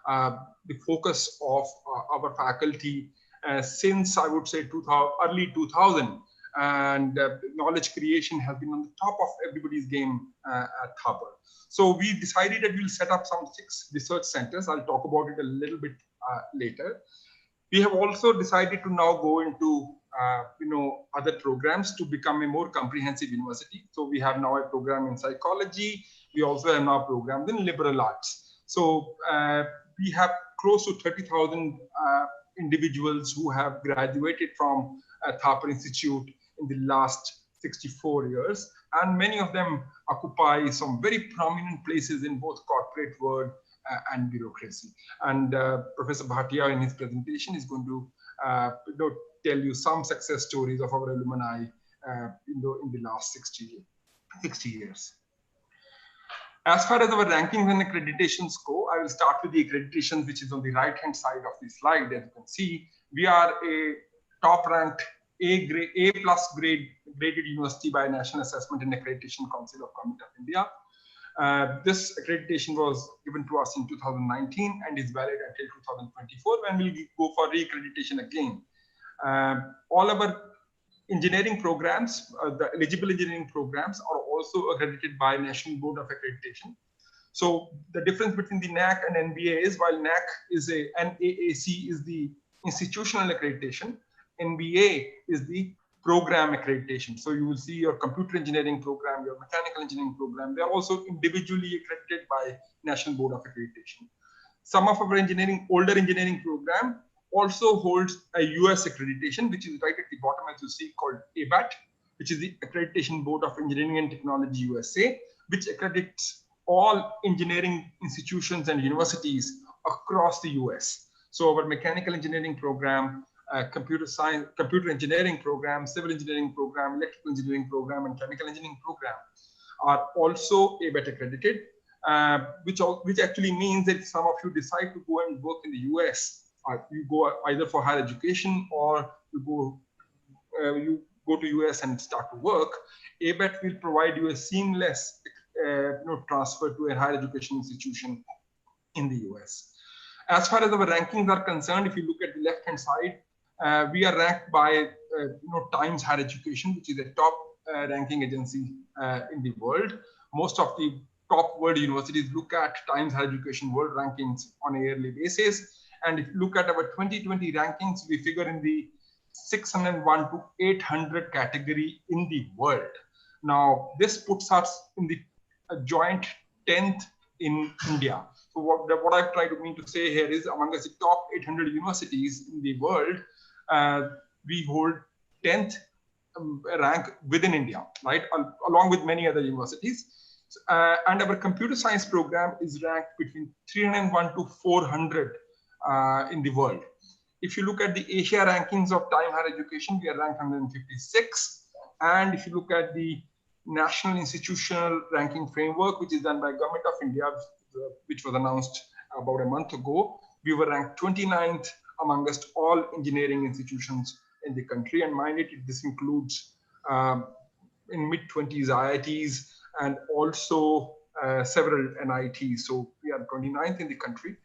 the focus of our faculty since, I would say, early 2000. And knowledge creation has been on the top of everybody's game at Thapar. So we decided that we'll set up some 6 research centers. I'll talk about it a little bit later. We have also decided to now go into other programs to become a more comprehensive university. So we have now a program in psychology. We also have now programs in liberal arts. So we have close to 30,000 individuals who have graduated from Thapar Institute in the last 64 years. And many of them occupy some very prominent places in both corporate world and bureaucracy. And Professor Bhatia in his presentation is going to tell you some success stories of our alumni in the last 60 years. As far as our rankings and accreditations go, I will start with the accreditations, which is on the right-hand side of the slide. As you can see, we are a top-ranked A+ graded university by National Assessment and Accreditation Council of Government of India. This accreditation was given to us in 2019 and is valid until 2024, when we'll go for re-accreditation again. All our engineering programs, the eligible engineering programs, are also accredited by National Board of Accreditation. So the difference between the NAC and NBA is, while NAC is NAAC is the institutional accreditation, NBA is the program accreditation. So you will see your computer engineering program, your mechanical engineering program, they are also individually accredited by National Board of Accreditation. Some of our older engineering program also holds a US accreditation, which is right at the bottom, as you see, called ABET, which is the Accreditation Board of Engineering and Technology USA, which accredits all engineering institutions and universities across the US. So our mechanical engineering program, computer engineering program, civil engineering program, electrical engineering program, and chemical engineering program are also ABET accredited, which actually means that some of you decide to go and work in the US, you go either for higher education or you go to US and start to work, ABET will provide you a seamless transfer to a higher education institution in the US. As far as our rankings are concerned, if you look at the left-hand side, we are ranked by Times Higher Education, which is a top ranking agency in the world. Most of the top world universities look at Times Higher Education World Rankings on a yearly basis. And if you look at our 2020 rankings, we figure in the 601 to 800 category in the world. Now, this puts us in the joint 10th in India. So what I try to mean to say here is, among the top 800 universities in the world, we hold 10th rank within India, right, along with many other universities. And our computer science program is ranked between 301 to 400 in the world. If you look at the Asia rankings of Time Higher Education, we are ranked 156. And if you look at the National Institutional Ranking Framework, which is done by Government of India, which was announced about a month ago, we were ranked 29th amongst all engineering institutions in the country. And mind it, this includes in mid-20s IITs and also several NITs. So we are 29th in the country.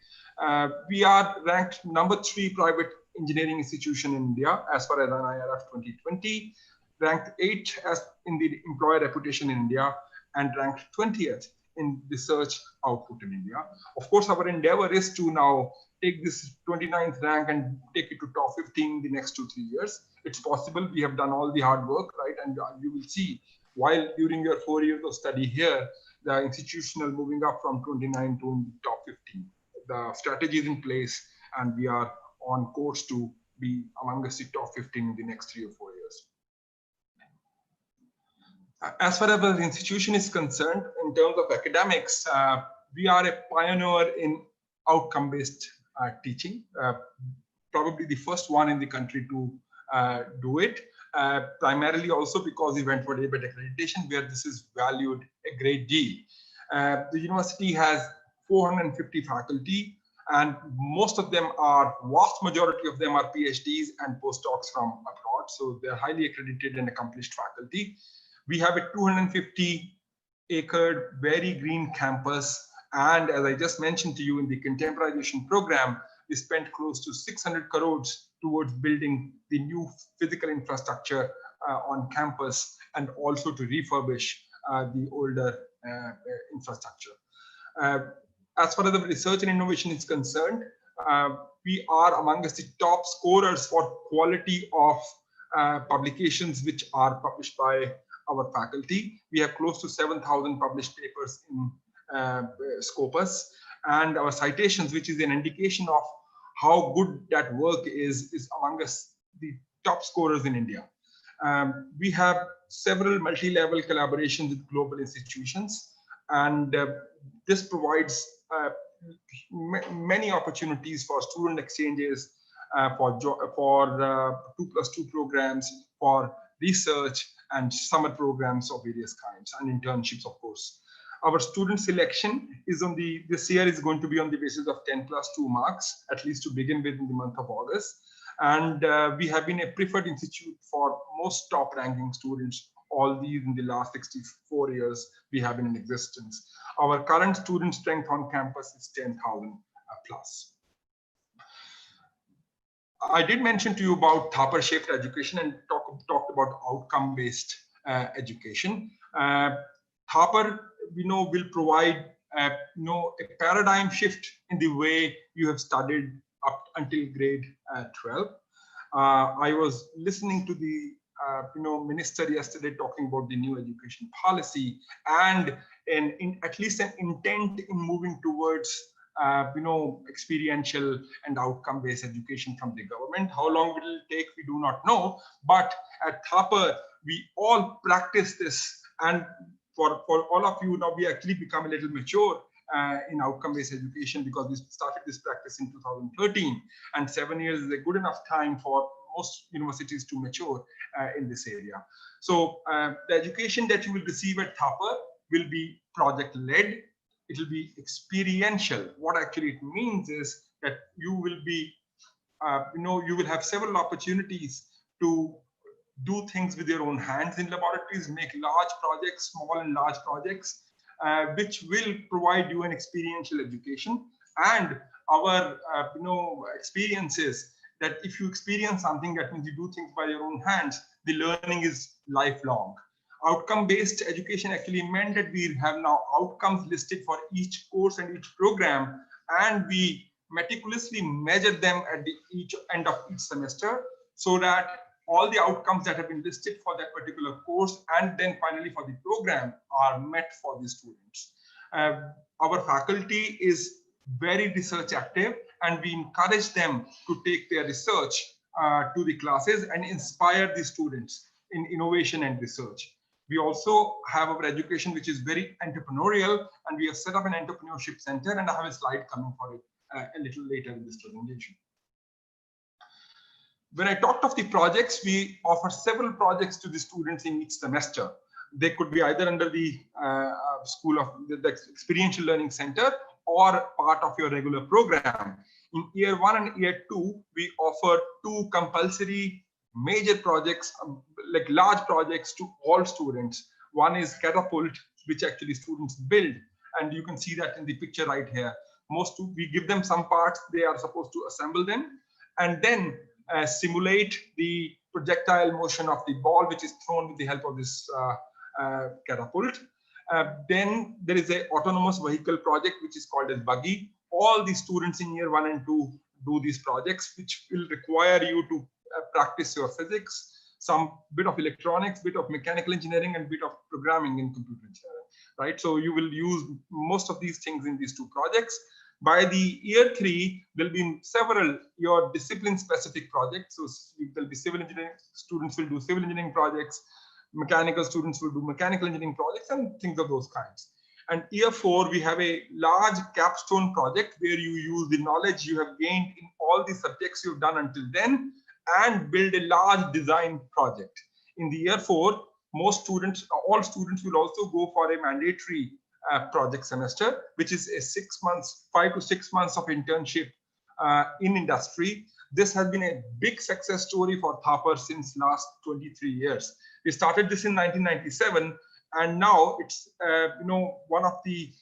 We are ranked #3 private engineering institution in India as far as NIRF 2020, ranked 8th as in the employer reputation in India, and ranked 20th in research output in India. Of course, our endeavor is to now take this 29th rank and take it to top 15 in the next 2-3 years. It's possible. We have done all the hard work, right? And you will see, while during your 4 years of study here, the institutional moving up from 29 to top 15. The strategy is in place, and we are on course to be amongst the top 15 in the next 3 or 4 years. As far as the institution is concerned, in terms of academics, we are a pioneer in outcome-based teaching, probably the first one in the country to do it, primarily also because we went for ABET accreditation, where this is valued a great deal. The university has 450 faculty, and most of them vast majority of them are PhDs and postdocs from abroad. So they're highly accredited and accomplished faculty. We have a 250-acre, very green campus And as I just mentioned to you, in the contemporization program, we spent close to 600 crores towards building the new physical infrastructure on campus, and also to refurbish the older infrastructure. As far as the research and innovation is concerned, we are amongst the top scorers for quality of publications which are published by our faculty. We have close to 7,000 published papers in Scopus, and our citations, which is an indication of how good that work is amongst the top scorers in India. We have several multi-level collaborations with global institutions, and this provides many opportunities for student exchanges, for 2+2 programs, for research and summer programs of various kinds, and internships, of course. Our student selection is on this year is going to be on the basis of 10+2 marks, at least to begin with in the month of August. And we have been a preferred institute for most top ranking students, all these in the last 64 years we have been in existence. Our current student strength on campus is 10,000 plus. I did mention to you about Thapar shaped education and talked about outcome-based education. Thapar, we know, will provide a paradigm shift in the way you have studied up until grade 12. I was listening to the minister yesterday talking about the new education policy and at least an intent in moving towards experiential and outcome-based education from the government. How long will it take, we do not know. But at Thapar, we all practice this, and for all of you now, we actually become a little mature in outcome-based education, because we started this practice in 2013, and 7 years is a good enough time for most universities to mature in this area. So the education that you will receive at Thapar will be project-led. It will be experiential. What actually it means is that you will be, you will have several opportunities to do things with your own hands in laboratories, make large projects, small and large projects, which will provide you an experiential education. And our experiences that if you experience something, that means you do things by your own hands, the learning is lifelong. Outcome-based education actually meant that we have now outcomes listed for each course and each program, and we meticulously measure them at the end of each semester, so that all the outcomes that have been listed for that particular course and then finally for the program are met for the students. Our faculty is very research active, and we encourage them to take their research to the classes and inspire the students in innovation and research. We also have our education, which is very entrepreneurial, and we have set up an entrepreneurship center, and I have a slide coming for it a little later in this presentation. When I talked of the projects, we offer several projects to the students in each semester. They could be either under the school of the Experiential Learning Center or part of your regular program. In year 1 and year 2, we offer 2 compulsory major projects, like large projects to all students. One is Catapult, which actually students build, and you can see that in the picture right here. We give them some parts, they are supposed to assemble them, and then simulate the projectile motion of the ball, which is thrown with the help of this catapult. Then there is an autonomous vehicle project, which is called as Buggy. All the students in year 1 and 2 do these projects, which will require you to practice your physics, some bit of electronics, bit of mechanical engineering, and bit of programming in computer engineering, right? So you will use most of these things in these 2 projects. By the year 3, there'll be several your discipline-specific projects. So there'll be civil engineering students will do civil engineering projects, mechanical students will do mechanical engineering projects, and things of those kinds. And year 4, we have a large capstone project where you use the knowledge you have gained in all the subjects you've done until then and build a large design project. In the year 4, all students will also go for a mandatory project semester, which is a 5 to 6 months of internship in industry. This has been a big success story for Thapar since last 23 years. We started this in 1997, and now it's one of the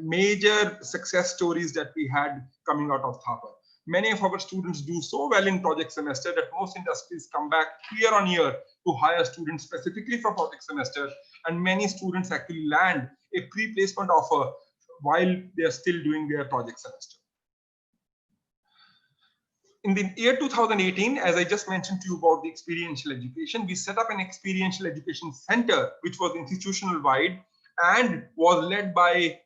major success stories that we had coming out of Thapar. Many of our students do so well in project semester that most industries come back year on year to hire students specifically for project semester, and many students actually land a pre-placement offer while they are still doing their project semester. In the year 2018, as I just mentioned to you about the experiential education, we set up an experiential education center, which was institutional wide and was led by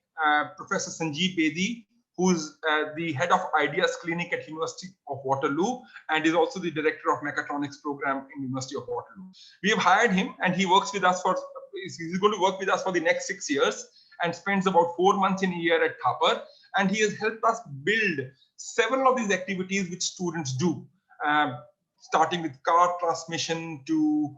Professor Sanjeev Bedi, who's the head of Ideas Clinic at University of Waterloo and is also the director of Mechatronics program in University of Waterloo. We have hired him, and he works with us he's going to work with us for the next 6 years and spends about 4 months in a year at Thapar. And he has helped us build several of these activities which students do, starting with car transmission to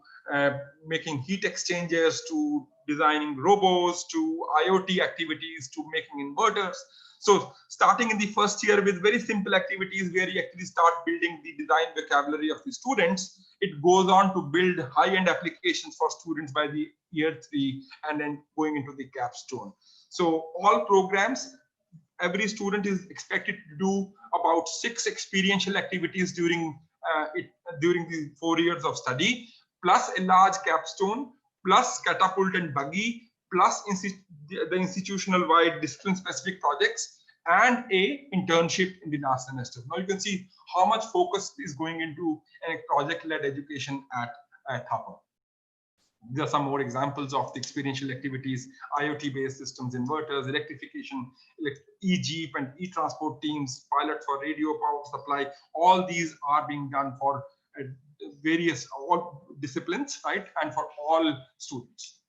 making heat exchangers to designing robots to IoT activities to making inverters. So starting in the first year with very simple activities where you actually start building the design vocabulary of the students, it goes on to build high-end applications for students by the year 3 and then going into the capstone. So all programs, every student is expected to do about 6 experiential activities during the 4 years of study, plus a large capstone, plus catapult and buggy, plus the institutional wide discipline specific projects, and a internship in the last semester. Now you can see how much focus is going into a project-led education at Thapar. There are some more examples of the experiential activities: IoT-based systems, inverters, electrification, e-Jeep and e-transport teams, pilot for radio power supply. All these are being done for all disciplines, right, and for all students.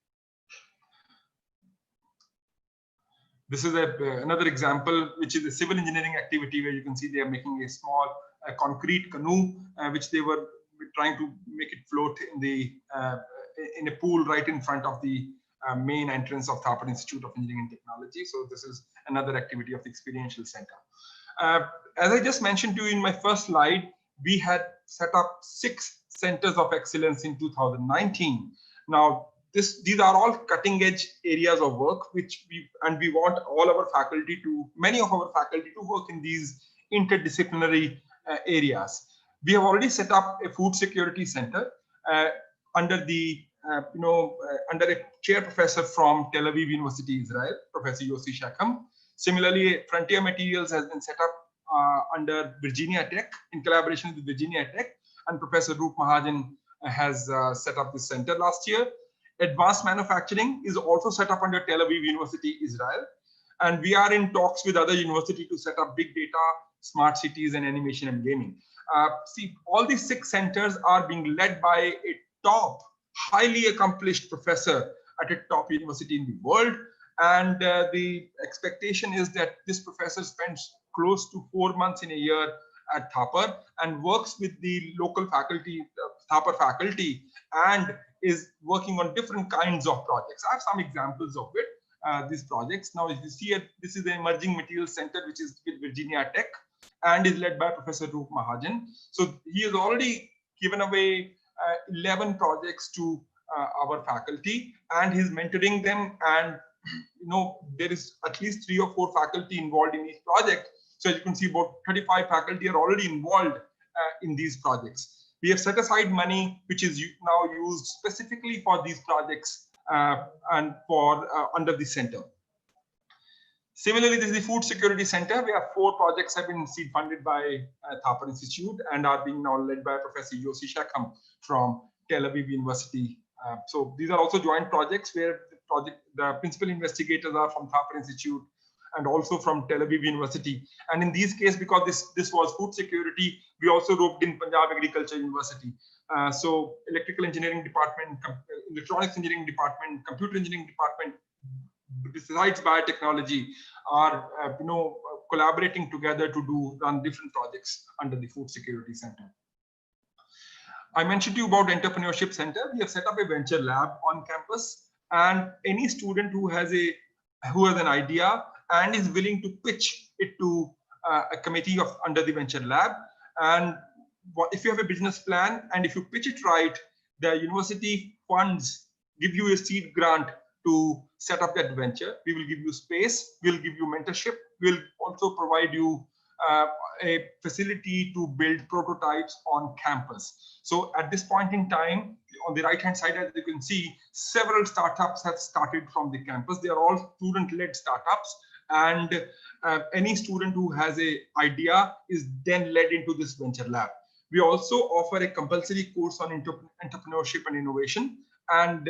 This is another example, which is a civil engineering activity where you can see they are making a small concrete canoe, which they were trying to make it float in a pool right in front of the main entrance of Thapar Institute of Engineering and Technology. So this is another activity of the experiential center. As I just mentioned to you in my first slide, we had set up 6 centers of excellence in 2019. Now, these are all cutting edge areas of work, which we want all our faculty many of our faculty to work in these interdisciplinary areas. We have already set up a food security center under under a chair professor from Tel Aviv University, Israel, Professor Yossi Shacham. Similarly, Frontier Materials has been set up under Virginia Tech in collaboration with Virginia Tech, and Professor Roop Mahajan has set up this center last year. Advanced manufacturing is also set up under Tel Aviv University, Israel. And we are in talks with other universities to set up big data, smart cities, and animation and gaming. See, all these 6 centers are being led by a top, highly accomplished professor at a top university in the world. And the expectation is that this professor spends close to 4 months in a year at Thapar and works with the local faculty, Thapar faculty, and is working on different kinds of projects. I have some examples of these projects. Now, if you see it, this is the Emerging Materials Center, which is with Virginia Tech and is led by Professor Roop Mahajan. So he has already given away 11 projects to our faculty, and he's mentoring them. And there is at least 3 or 4 faculty involved in each project. So as you can see, about 35 faculty are already involved in these projects. We have set aside money which is now used specifically for these projects and for under the center. Similarly, this is the Food Security Center, where 4 projects have been seed funded by Thapar Institute and are being now led by Professor Yossi Shacham from Tel Aviv University. So these are also joint projects where the principal investigators are from Thapar Institute and also from Tel Aviv University. And in these cases, because this was food security, we also roped in Punjab Agriculture University. So electrical engineering department, electronics engineering department, computer engineering department, besides biotechnology, are collaborating together to run different projects under the Food Security Center. I mentioned to you about Entrepreneurship Center. We have set up a venture lab on campus, and any student who has an idea and is willing to pitch it to a committee under the venture lab. And if you have a business plan and if you pitch it right, the university funds give you a seed grant to set up that venture. We will give you space, we'll give you mentorship, we'll also provide you a facility to build prototypes on campus. So at this point in time, on the right hand side, as you can see, several startups have started from the campus. They are all student-led startups, and any student who has an idea is then led into this venture lab. We also offer a compulsory course on entrepreneurship and innovation, and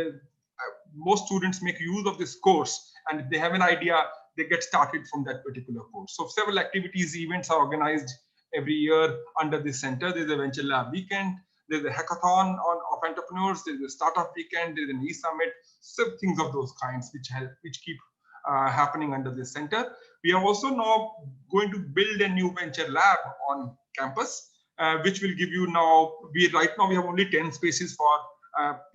most students make use of this course, and if they have an idea, they get started from that particular course. So several activities, events are organized every year under this center. There's a venture lab weekend, there's a hackathon of entrepreneurs, there's a startup weekend, there's an e-summit, some things of those kinds which keep happening under this center. We are also now going to build a new venture lab on campus, which will give you right now we have only 10 spaces for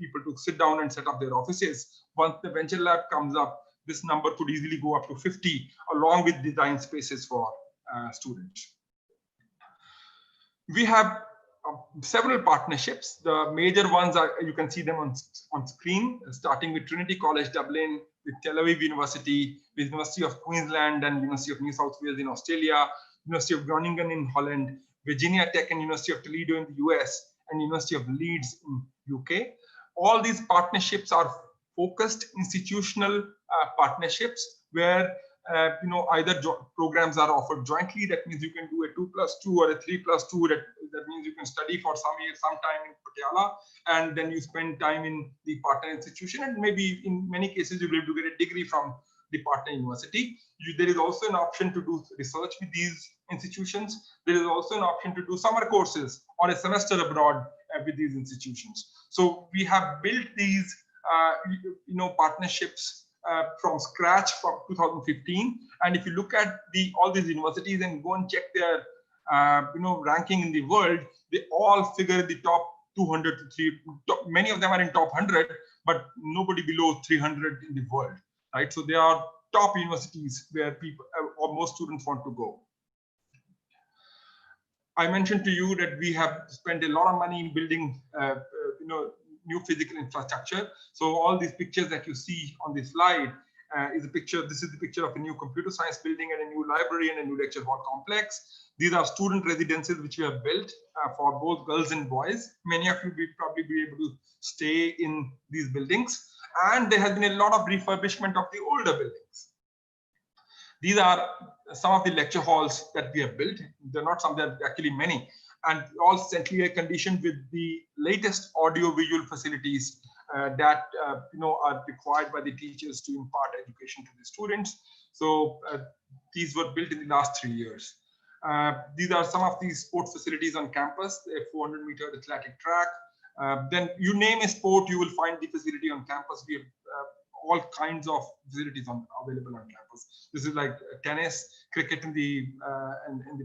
people to sit down and set up their offices. Once the venture lab comes up, this number could easily go up to 50, along with design spaces for students. We have several partnerships. The major ones are, you can see them on screen, starting with Trinity College Dublin, with Tel Aviv University, with University of Queensland and University of New South Wales in Australia, University of Groningen in Holland, Virginia Tech and University of Toledo in the US, and University of Leeds in UK. All these partnerships are focused institutional partnerships where either programs are offered jointly. That means you can do a 2+2 or a 3+2. That means you can study for some time in Patiala, and then you spend time in the partner institution, and maybe in many cases you'll be able to get a degree from the partner university. There is also an option to do research with these institutions. There is also an option to do summer courses or a semester abroad with these institutions. So we have built these partnerships from scratch from 2015. And if you look at all these universities and go and check their ranking in the world, they all figure the top 200 to 300. Many of them are in top 100, but nobody below 300 in the world, right? So they are top universities where people or most students want to go. I mentioned to you that we have spent a lot of money building new physical infrastructure. So all these pictures that you see on this slide is a picture. This is the picture of a new computer science building and a new library and a new lecture hall complex. These are student residences which we have built for both girls and boys. Many of you will probably be able to stay in these buildings. And there has been a lot of refurbishment of the older buildings. These are some of the lecture halls that we have built. They're not some, they're actually many. And all centrally air conditioned with the latest audio visual facilities that are required by the teachers to impart education to the students. So these were built in the last 3 years. These are some of these sport facilities on campus, a 400-meter athletic track. Then you name a sport, you will find the facility on campus. We have all kinds of facilities available on campus. This is like tennis, cricket in the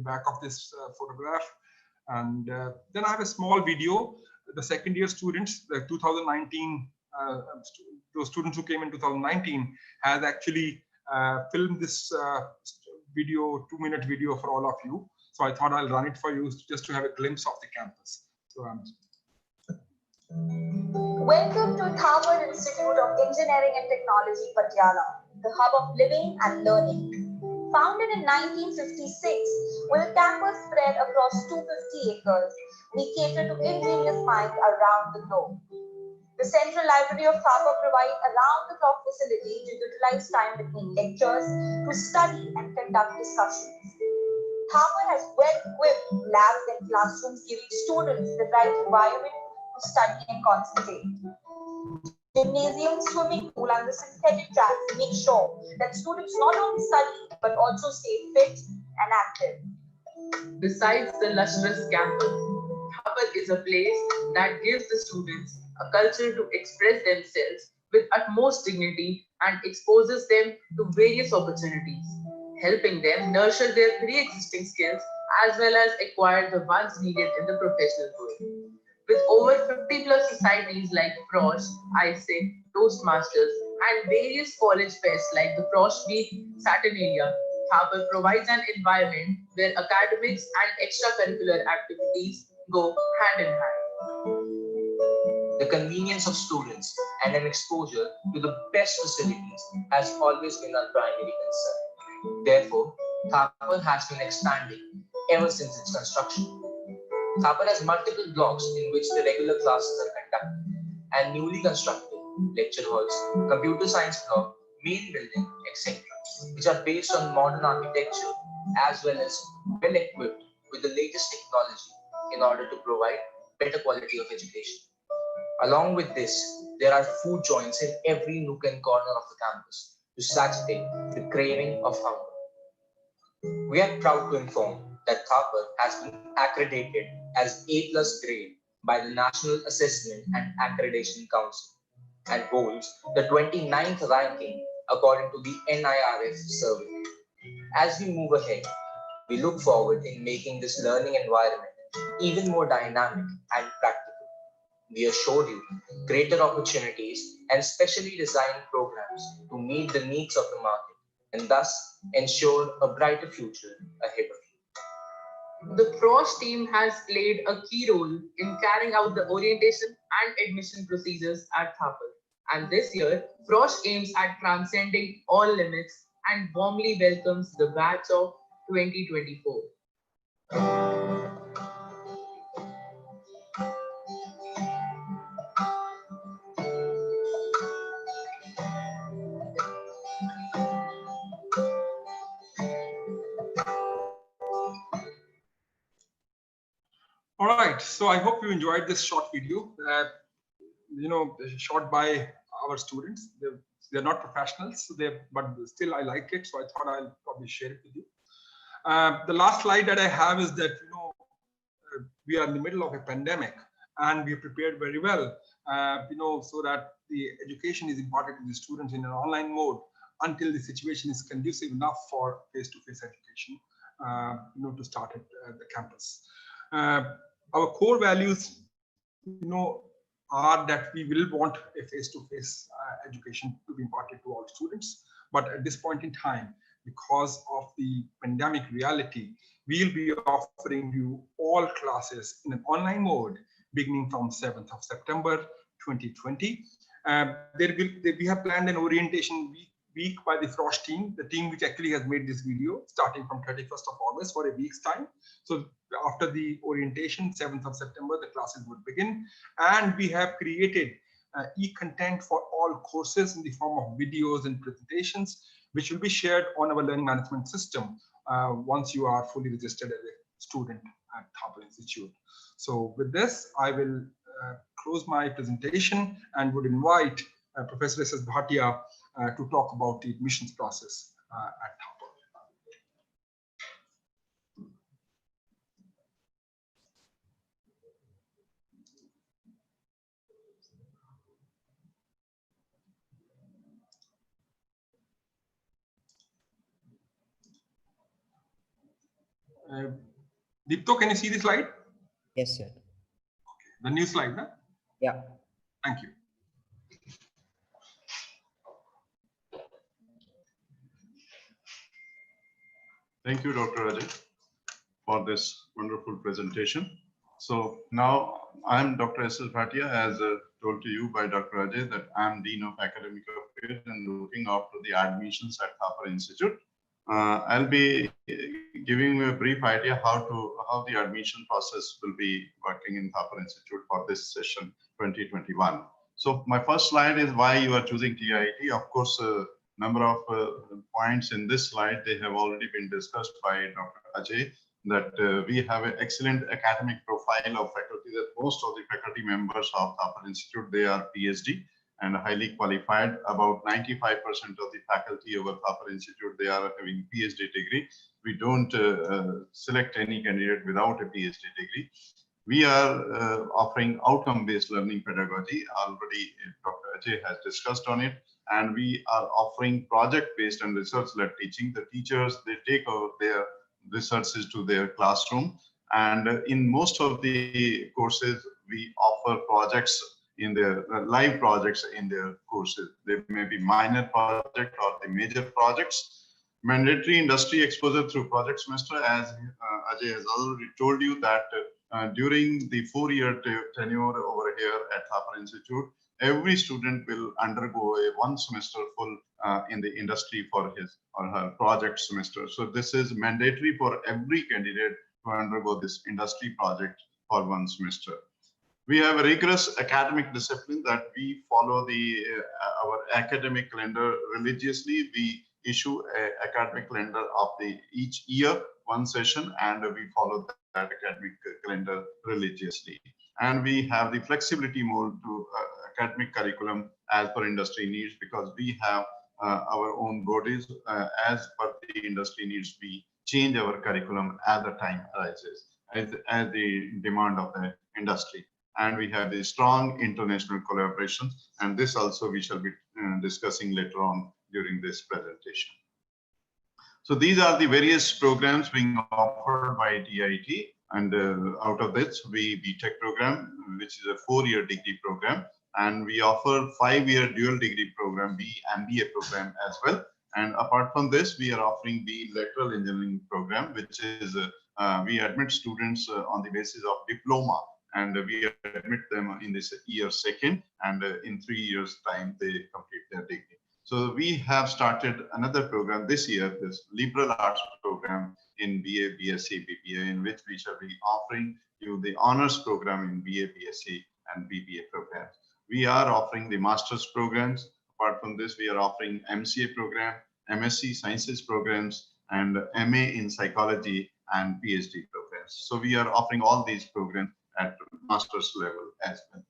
back of this photograph. And then I have a small video. The second year students, the 2019, those students who came in 2019 has actually filmed this video, 2-minute video for all of you. So I thought I'll run it for you just to have a glimpse of the campus. So Welcome to Thapar Institute of Engineering and Technology, Patiala, the hub of living and learning. Founded in 1956, with a campus spread across 250 acres, we cater to ingenious minds around the globe. The Central Library of Thapar provides around-the-clock facility to utilize time between lectures to study and conduct discussions. Thapar has well-equipped labs and classrooms giving students the right environment to study and concentrate. Gymnasium, swimming pool, and the synthetic tracks make sure that students not only study but also stay fit and active. Besides the lustrous campus, Thapar is a place that gives the students a culture to express themselves with utmost dignity and exposes them to various opportunities, helping them nurture their pre-existing skills as well as acquire the ones needed in the professional world. With over 50+ societies like Frosh, ISIC, Toastmasters, and various college fests like the Frosh Week, Saturnalia, Thapar provides an environment where academics and extracurricular activities go hand in hand. The convenience of students and an exposure to the best facilities has always been our primary concern. Therefore, Thapar has been expanding ever since its construction. Thapar has multiple blocks in which the regular classes are conducted, and newly constructed lecture halls, computer science block, main building, etc., which are based on modern architecture as well as well equipped with the latest technology in order to provide better quality of education. Along with this, there are food joints in every nook and corner of the campus to satisfy the craving of hunger. We are proud to inform that Thapar has been accredited as A+ grade by the National Assessment and Accreditation Council and holds the 29th ranking according to the NIRF survey. As we move ahead, we look forward in making this learning environment even more dynamic and practical. We assure you greater opportunities and specially designed programs to meet the needs of the market and thus ensure a brighter future ahead of you. The Frosh team has played a key role in carrying out the orientation and admission procedures at Thapar. And this year, Frosh aims at transcending all limits and warmly welcomes the batch of 2024. All right, so I hope you enjoyed this short video. Shot by our students. They're not professionals, so but still I like it, so I thought I'll probably share it with you. The last slide that I have is that we are in the middle of a pandemic, and we prepared very well, so that the education is imparted to the students in an online mode until the situation is conducive enough for face-to-face education, to start at the campus. Our core values, are that we will want a face-to-face education to be imparted to all students. But at this point in time, because of the pandemic reality, we'll be offering you all classes in an online mode beginning from 7th of September 2020. We have planned an orientation week by the Frosh team, the team which actually has made this video, starting from 31st of August for a week's time. So after the orientation, 7th of September, the classes would begin. And we have created e-content for all courses in the form of videos and presentations, which will be shared on our learning management system once you are fully registered as a student at Thapar Institute. So with this, I will close my presentation and would invite Professor S.S. Bhatia to talk about the admissions process at Thapar. Deepto, can you see the slide? Yes, sir. Okay. The new slide, huh? Yeah. Thank you. Thank you, Dr. Ajay, for this wonderful presentation. So now I'm Dr. S.S. Bhatia, as told to you by Dr. Ajay, that I'm Dean of Academic Affairs and looking after the admissions at Thapar Institute. I'll be giving you a brief idea how the admission process will be working in Thapar Institute for this session 2021. So my first slide is why you are choosing TIIT. Of course, number of points in this slide, they have already been discussed by Dr. Ajay, that we have an excellent academic profile of faculty, that most of the faculty members of Thapar Institute, they are PhD and highly qualified. About 95% of the faculty over Thapar Institute, they are having PhD degree. We don't select any candidate without a PhD degree. We are offering outcome-based learning pedagogy. Already Dr. Ajay has discussed on it. And we are offering project-based and research-led teaching. The teachers, they take over their researches to their classroom. And in most of the courses, we offer projects in their live projects in their courses. They may be minor project or the major projects. Mandatory industry exposure through project semester, as Ajay has already told you that during the 4-year tenure over here at Thapar Institute. Every student will undergo a 1 semester full in the industry for his or her project semester. So this is mandatory for every candidate to undergo this industry project for 1 semester. We have a rigorous academic discipline that we follow our academic calendar religiously. We issue an academic calendar of each year, 1 session, and we follow that academic calendar religiously. And we have the flexibility mode to academic curriculum as per industry needs, because we have our own bodies as per the industry needs. We change our curriculum as the time arises, as the demand of the industry. And we have a strong international collaboration, and this also we shall be discussing later on during this presentation. So these are the various programs being offered by TIT, and out of this, BTech program, which is a 4-year degree program, and we offer 5-year dual degree program, MBA program as well. And apart from this, we are offering the lateral engineering program, which is we admit students on the basis of diploma, and we admit them in this year 2nd, and in 3 years time they complete their degree. So we have started another program this year, this liberal arts program in BA, BSc, BBA, in which we shall be offering you the honors program in BA, BSc and BBA programs. We are offering the master's programs. Apart from this, we are offering MCA program, MSc Sciences programs, and MA in psychology and PhD programs. So we are offering all these programs at master's level as well.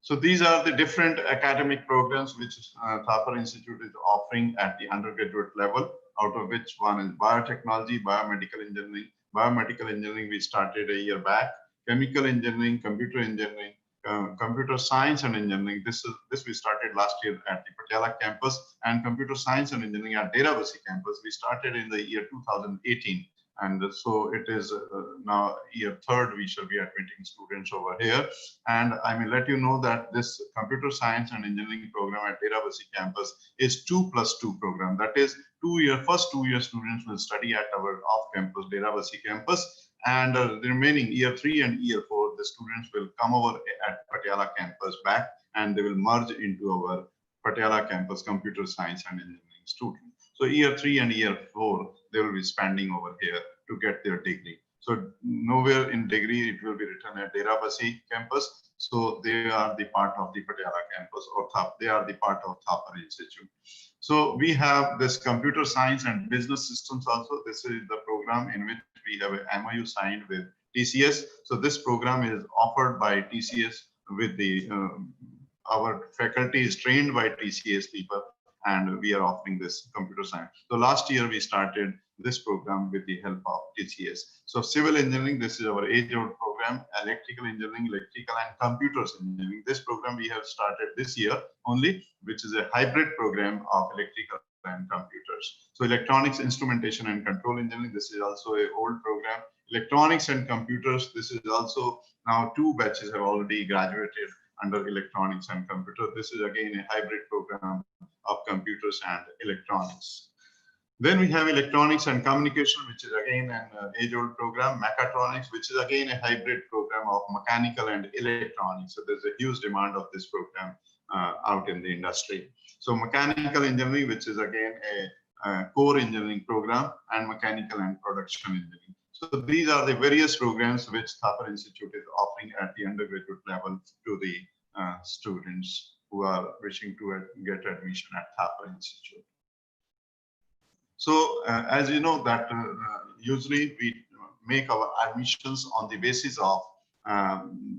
So these are the different academic programs which Thapar Institute is offering at the undergraduate level, out of which one is biotechnology, biomedical engineering. Biomedical engineering we started a year back. Chemical engineering, computer engineering, computer science and engineering. This we started last year at the Patiala campus, and computer science and engineering at Deravasi campus we started in the year 2018. And so it is now year 3rd, we shall be admitting students over here. And I may let you know that this computer science and engineering program at Deravasi campus is 2+2 program. That is first 2 year students will study at our off-campus Deravasi campus. And the remaining year 3 and year 4, the students will come over at Patiala campus back, and they will merge into our Patiala campus computer science and engineering students. So year 3 and year 4, they will be spending over here to get their degree. So nowhere in degree it will be written at Deravasi campus. So they are the part of the Patiala campus, or they are the part of Thapar Institute. So we have this computer science and business systems also. This is the program in which we have a MOU signed with TCS. So this program is offered by TCS with the our faculty is trained by TCS people, and we are offering this computer science. So last year we started this program with the help of TCS. So civil engineering, this is our age-old program. Electrical engineering, electrical and computers engineering. This program we have started this year only, which is a hybrid program of electrical and computers. So electronics, instrumentation and control engineering, this is also an old program. Electronics and computers, this is also now 2 batches have already graduated under electronics and computer. This is again a hybrid program of computers and electronics. Then we have electronics and communication, which is again an age-old program. Mechatronics, which is again a hybrid program of mechanical and electronics. So there's a huge demand of this program out in the industry. So mechanical engineering, which is again a core engineering program, and mechanical and production engineering. So these are the various programs which Thapar Institute is offering at the undergraduate level to the students who are wishing to get admission at Thapar Institute. So as you know that usually we make our admissions on the basis of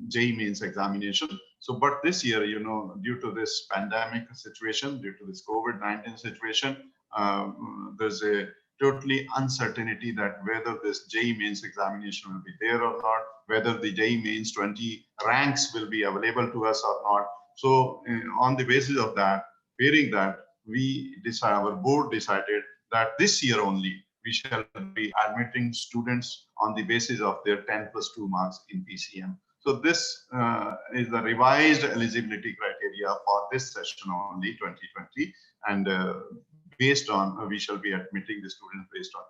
JEE Mains examination. So but this year, you know, due to this pandemic situation, due to this COVID-19 situation, there's a totally uncertainty that whether this JEE Mains examination will be there or not, whether the JEE Mains 20 ranks will be available to us or not. So on the basis of that, fearing that, our board decided that this year only we shall be admitting students on the basis of their 10+2 marks in PCM. So this is the revised eligibility criteria for this session only 2020, and based on we shall be admitting the students based on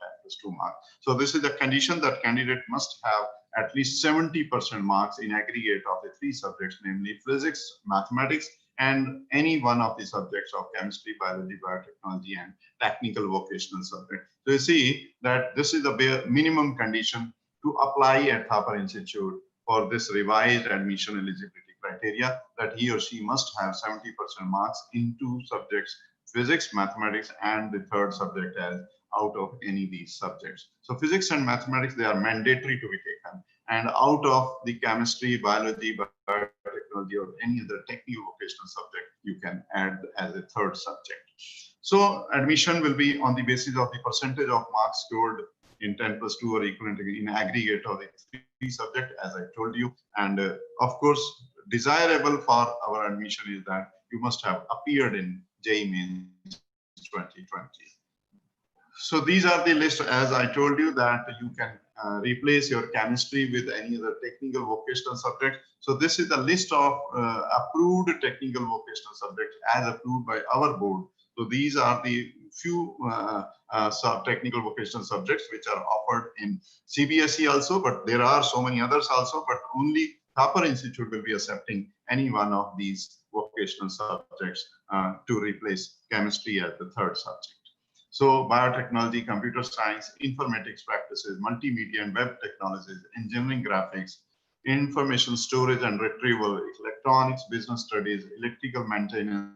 10+2 marks. So this is the condition that candidate must have at least 70% marks in aggregate of the three subjects, namely physics, mathematics, and any one of the subjects of chemistry, biology, biotechnology, and technical vocational subject. So you see that this is the bare minimum condition to apply at Thapar Institute for this revised admission eligibility criteria, that he or she must have 70% marks in two subjects, physics, mathematics, and the third subject as out of any of these subjects. So physics and mathematics, they are mandatory to be taken. And out of the chemistry, biology, biotechnology, or any other technical vocational subject, you can add as a third subject. So admission will be on the basis of the percentage of marks scored in 10+2 or equivalent in aggregate of the three subjects, as I told you. And of course, desirable for our admission is that you must have appeared in JEE Main 2020. So these are the list, as I told you, that you can replace your chemistry with any other technical vocational subject. So this is the list of approved technical vocational subjects as approved by our board. So these are the few technical vocational subjects which are offered in CBSE also, but there are so many others also, but only Thapar Institute will be accepting any one of these vocational subjects to replace chemistry as the third subject. So biotechnology, computer science, informatics practices, multimedia and web technologies, engineering graphics, information storage and retrieval, electronics, business studies, electrical maintenance,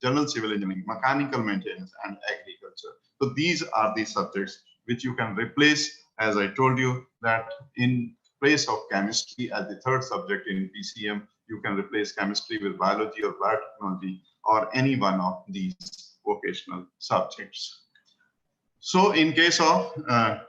general civil engineering, mechanical maintenance, and agriculture. So these are the subjects which you can replace, as I told you, that in place of chemistry as the third subject in PCM, you can replace chemistry with biology or biotechnology or any one of these vocational subjects. So in case of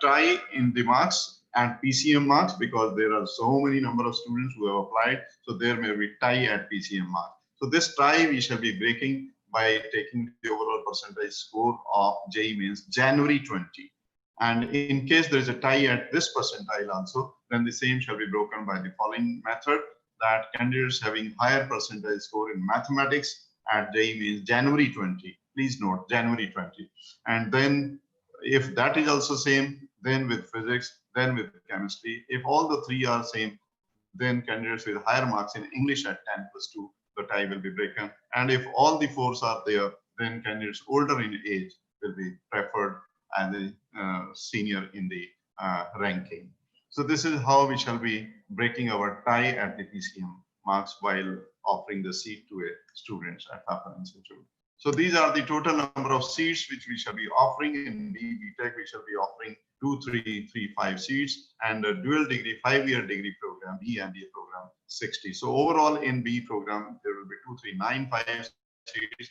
tie in the marks and PCM marks, because there are so many number of students who have applied, so there may be tie at PCM marks. So this tie we shall be breaking by taking the overall percentage score of JEE Mains January 20. And in case there is a tie at this percentile also, then the same shall be broken by the following method, that candidates having higher percentage score in mathematics at JEE Mains January 20. Please note January 20. And then if that is also same, then with physics, then with chemistry. If all the three are same, then candidates with higher marks in English at 10+2, the tie will be broken. And if all the fours are there, then candidates older in age will be preferred as a senior in the ranking. So this is how we shall be breaking our tie at the PCM marks while offering the seat to a students at Thapar Institute. So these are the total number of seats which we shall be offering in BTech. We shall be offering 2335 seats, and a dual degree 5-year degree program, B MBA program 60. So overall in B program there will be 2395 seats,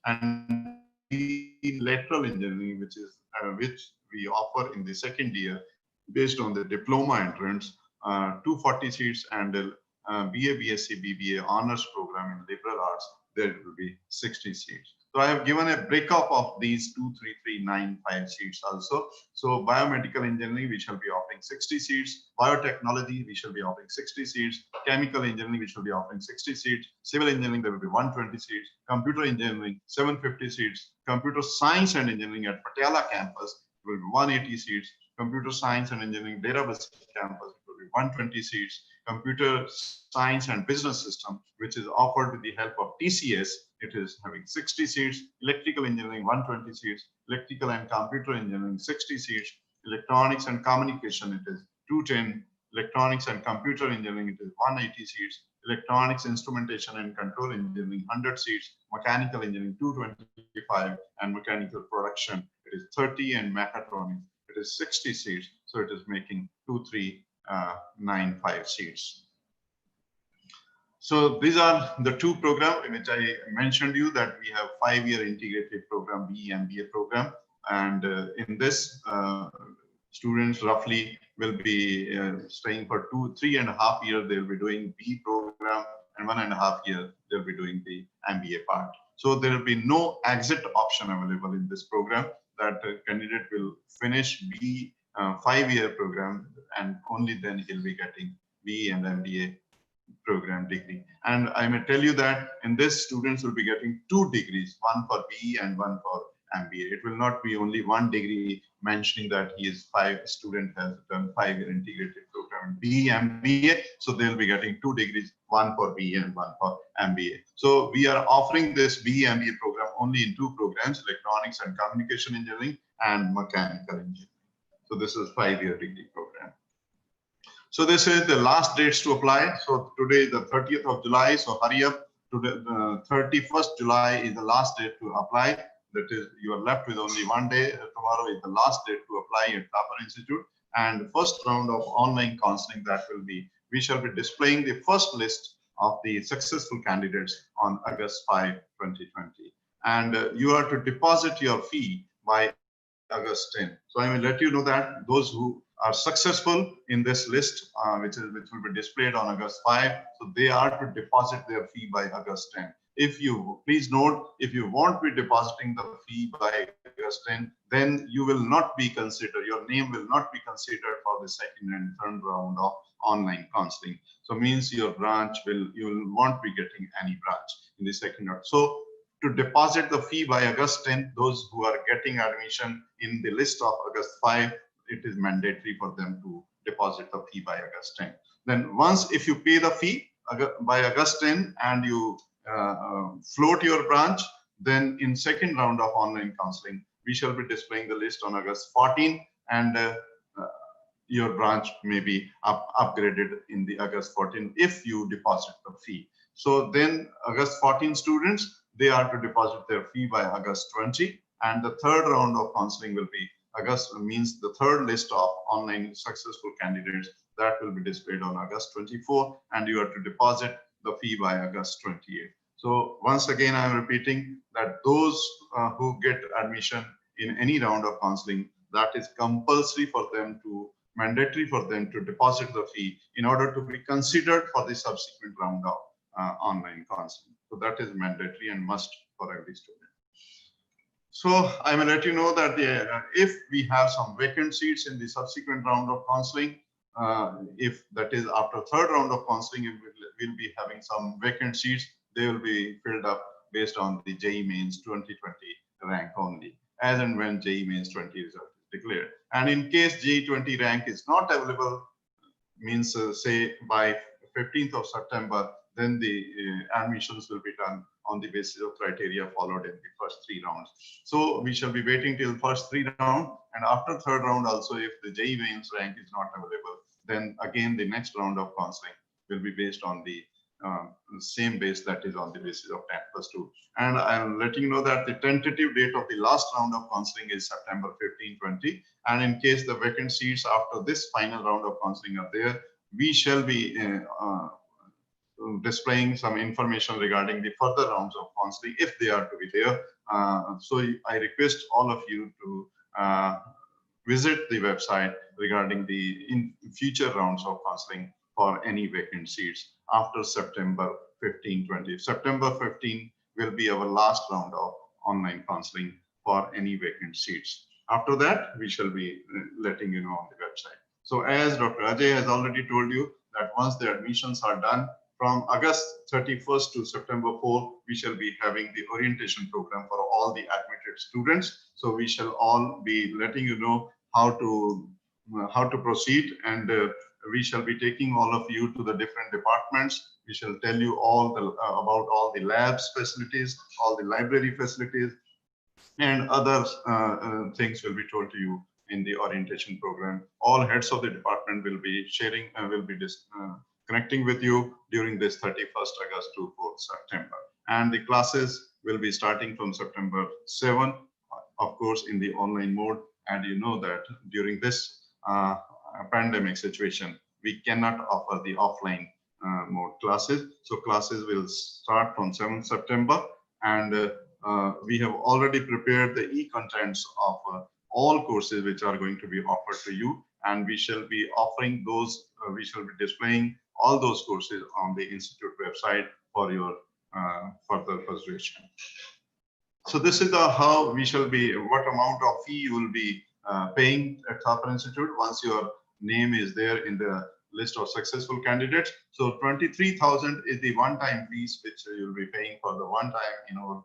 and the lateral engineering, which is which we offer in the second year based on the diploma entrance, 240 seats, and BA, BSc, BBA honors program in liberal arts, there will be 60 seats. So I have given a breakup of these 23395 seats also. So biomedical engineering, we shall be offering 60 seats. Biotechnology, we shall be offering 60 seats. Chemical engineering, we shall be offering 60 seats. Civil engineering, there will be 120 seats. Computer engineering, 750 seats. Computer science and engineering at Patiala campus, will be 180 seats. Computer science and engineering, Derabasi campus, will be 120 seats. Computer science and business system, which is offered with the help of TCS, it is having 60 seats. Electrical engineering, 120 seats. Electrical and computer engineering, 60 seats. Electronics and communication, it is 210. Electronics and computer engineering, it is 180 seats. Electronics, instrumentation and control engineering, 100 seats. Mechanical engineering, 225. And mechanical production, it is 30. And mechatronics, it is 60 seats. So it is making 2395 seats. So these are the two programs in which I mentioned you that we have 5-year integrated program, BE MBA program. And in this, students roughly will be staying for 3.5 years. They'll be doing B program, and 1.5 years they'll be doing the MBA part. So there will be no exit option available in this program, that candidate will finish B 5-year program, and only then he'll be getting BE and MBA program degree. And I may tell you that in this, students will be getting 2 degrees, one for BE and one for MBA. It will not be only one degree mentioning that he is student has done 5-year integrated program BE MBA. So they'll be getting 2 degrees, one for BE and one for MBA. So we are offering this BE MBA program only in 2 programs, electronics and communication engineering and mechanical engineering. So this is 5-year degree program. So this is the last dates to apply. So today is the 30th of July. So hurry up. Today, the 31st July is the last date to apply. That is, you are left with only 1 day. Tomorrow is the last date to apply at Thapar Institute. And the first round of online counseling that will be, we shall be displaying the first list of the successful candidates on August 5, 2020. And you are to deposit your fee by August 10. So I will let you know that those who are successful in this list, which will be displayed on August 5, so they are to deposit their fee by August 10. If you, please note, if you won't be depositing the fee by August 10, then you will not be considered, your name will not be considered for the second and third round of online counseling. So means your branch you will won't be getting any branch in the second round. So to deposit the fee by August 10, those who are getting admission in the list of August 5, it is mandatory for them to deposit the fee by August 10. Then once if you pay the fee by August 10 and you float your branch, then in second round of online counseling, we shall be displaying the list on August 14 and your branch may be upgraded in the August 14 if you deposit the fee. So then August 14 students, they are to deposit their fee by August 20, and the third round of counseling will be August, means the third list of online successful candidates that will be displayed on August 24, and you are to deposit the fee by August 28. So once again, I am repeating that those who get admission in any round of counseling, that is compulsory for them to, mandatory for them to deposit the fee in order to be considered for the subsequent round of online counseling. So that is mandatory and must for every student. So I will let you know that if we have some vacant seats in the subsequent round of counseling, if that is after third round of counseling, we'll be having some vacant seats. They will be filled up based on the JEE Mains 2020 rank only, as and when JEE Mains 20 result is declared. And in case JEE 20 rank is not available, means say by 15th of September, then the admissions will be done on the basis of criteria followed in the first 3 rounds. So we shall be waiting till first 3 rounds, and after third round also, if the JEE Mains rank is not available, then again the next round of counseling will be based on the same base, that is on the basis of 10+2. And I'm letting you know that the tentative date of the last round of counseling is September 15, 20. And in case the vacant seats after this final round of counseling are there, we shall be displaying some information regarding the further rounds of counseling if they are to be there. So I request all of you to visit the website regarding the future rounds of counseling for any vacant seats after September 15, 20. September 15 will be our last round of online counseling for any vacant seats. After that, we shall be letting you know on the website. So as Dr. Ajay has already told you that once the admissions are done, from August 31st to September 4, we shall be having the orientation program for all the admitted students. So we shall all be letting you know how to proceed, and we shall be taking all of you to the different departments. We shall tell you all about all the labs facilities, all the library facilities, and other things will be told to you in the orientation program. All heads of the department will be sharing, connecting with you during this 31st August to 4th September. And the classes will be starting from September 7, of course, in the online mode. And you know that during this pandemic situation, we cannot offer the offline mode classes. So classes will start from 7th September, and we have already prepared the e-contents of all courses which are going to be offered to you, and we shall be offering those, we shall be displaying all those courses on the institute website for your further perusal. So this is how we shall be, what amount of fee you will be paying at Thapar Institute once your name is there in the list of successful candidates. So 23,000 is the one-time fees which you'll be paying for the one time, all